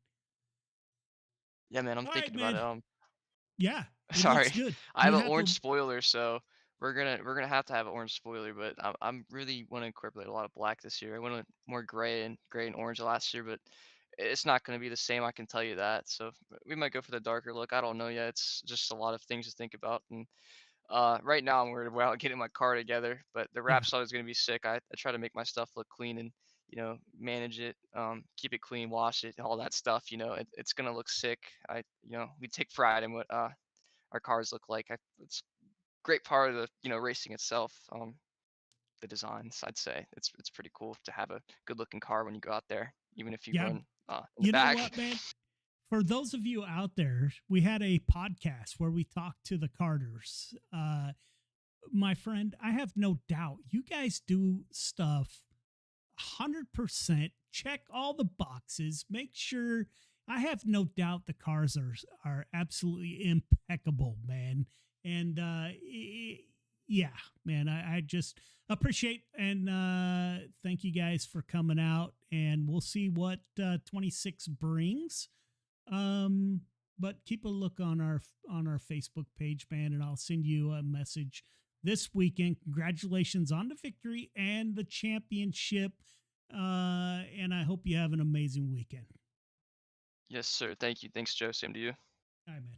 Yeah, man, I'm All right, thinking about man. it. Yeah, it looks Sorry, good. I have You an have orange to. spoiler, so we're gonna have to have an orange spoiler. But I'm really want to incorporate a lot of black this year. I went with more gray and orange last year, but it's not gonna be the same. I can tell you that. So we might go for the darker look. I don't know yet. It's just a lot of things to think about. And right now I'm worried about getting my car together. But the Yeah. wrap's always gonna be sick. I try to make my stuff look clean and manage it, keep it clean, wash it, all that stuff. It's gonna look sick. We take pride in what our cars look like. It's a great part of the racing itself. The designs, I'd say it's pretty cool to have a good looking car when you go out there, even if you Yeah. run in the You know back. what, man? For those of you out there, we had a podcast where we talked to the Carters. My friend, I have no doubt you guys do stuff 100%. Check all the boxes. Make sure. I have no doubt the cars are absolutely impeccable, man. And yeah, man, I just appreciate and thank you guys for coming out. And we'll see what 26 brings. But keep a look on our Facebook page, man, and I'll send you a message this weekend. Congratulations on the victory and the championship. And I hope you have an amazing weekend. Yes, sir. Thank you. Thanks, Joe. Same to you. All right, man.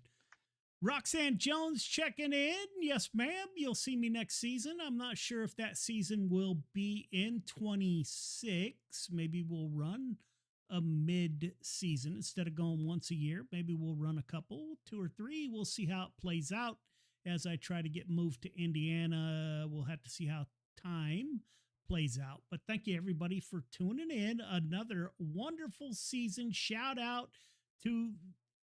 Roxanne Jones checking in. Yes, ma'am. You'll see me next season. I'm not sure if that season will be in 26. Maybe we'll run a mid-season instead of going once a year. Maybe we'll run a couple, 2 or 3. We'll see how it plays out as I try to get moved to Indiana. We'll have to see how time plays out. But thank you, everybody, for tuning in. Another wonderful season. Shout out to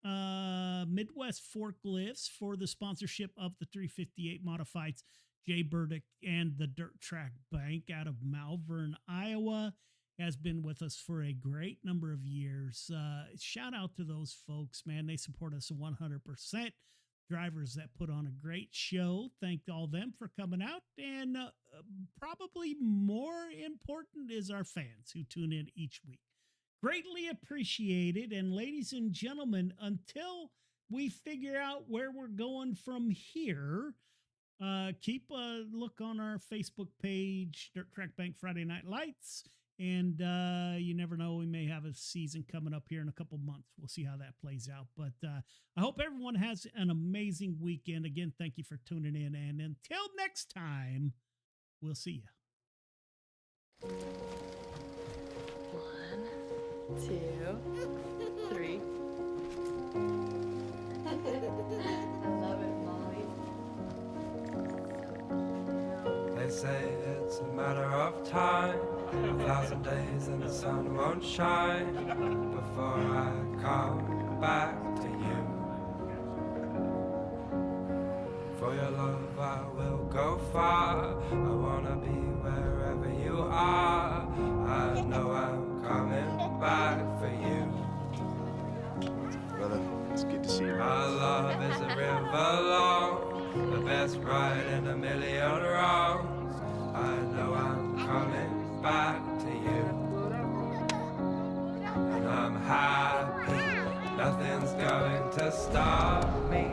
Midwest Forklifts for the sponsorship of the 358 Modifieds, Jay Burdick and the Dirt Track Bank out of Malvern, Iowa, has been with us for a great number of years. Shout out to those folks, man. They support us 100%. Drivers that put on a great show. Thank all them for coming out. And probably more important is our fans who tune in each week. Greatly appreciated. And ladies and gentlemen, until we figure out where we're going from here, keep a look on our Facebook page, Dirt Track Bank Friday Night Lights. And you never know, we may have a season coming up here in a couple months. We'll see how that plays out. But I hope everyone has an amazing weekend. Again, thank you for tuning in. And until next time, we'll see you. 1, 2, 3. I love it, Molly. They say it's a matter of time, 1,000 days and the sun won't shine before I come back to you. For your love I will go far, I wanna be wherever you are. I know I'm coming back for you. Brother, it's good to see you. Our love is a river long, the best ride in a million wrongs. I know I'm coming back to you. And I'm happy, nothing's going to stop me.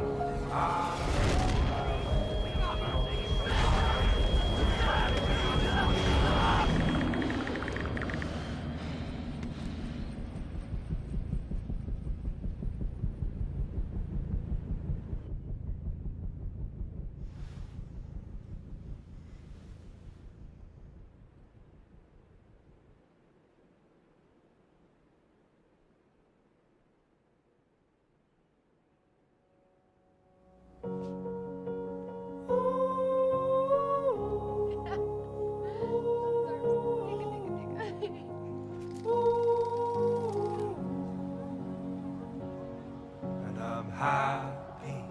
And I'm happy,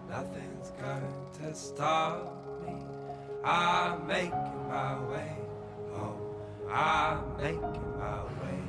nothing's going to stop me. I'm making my way home, I'm making my way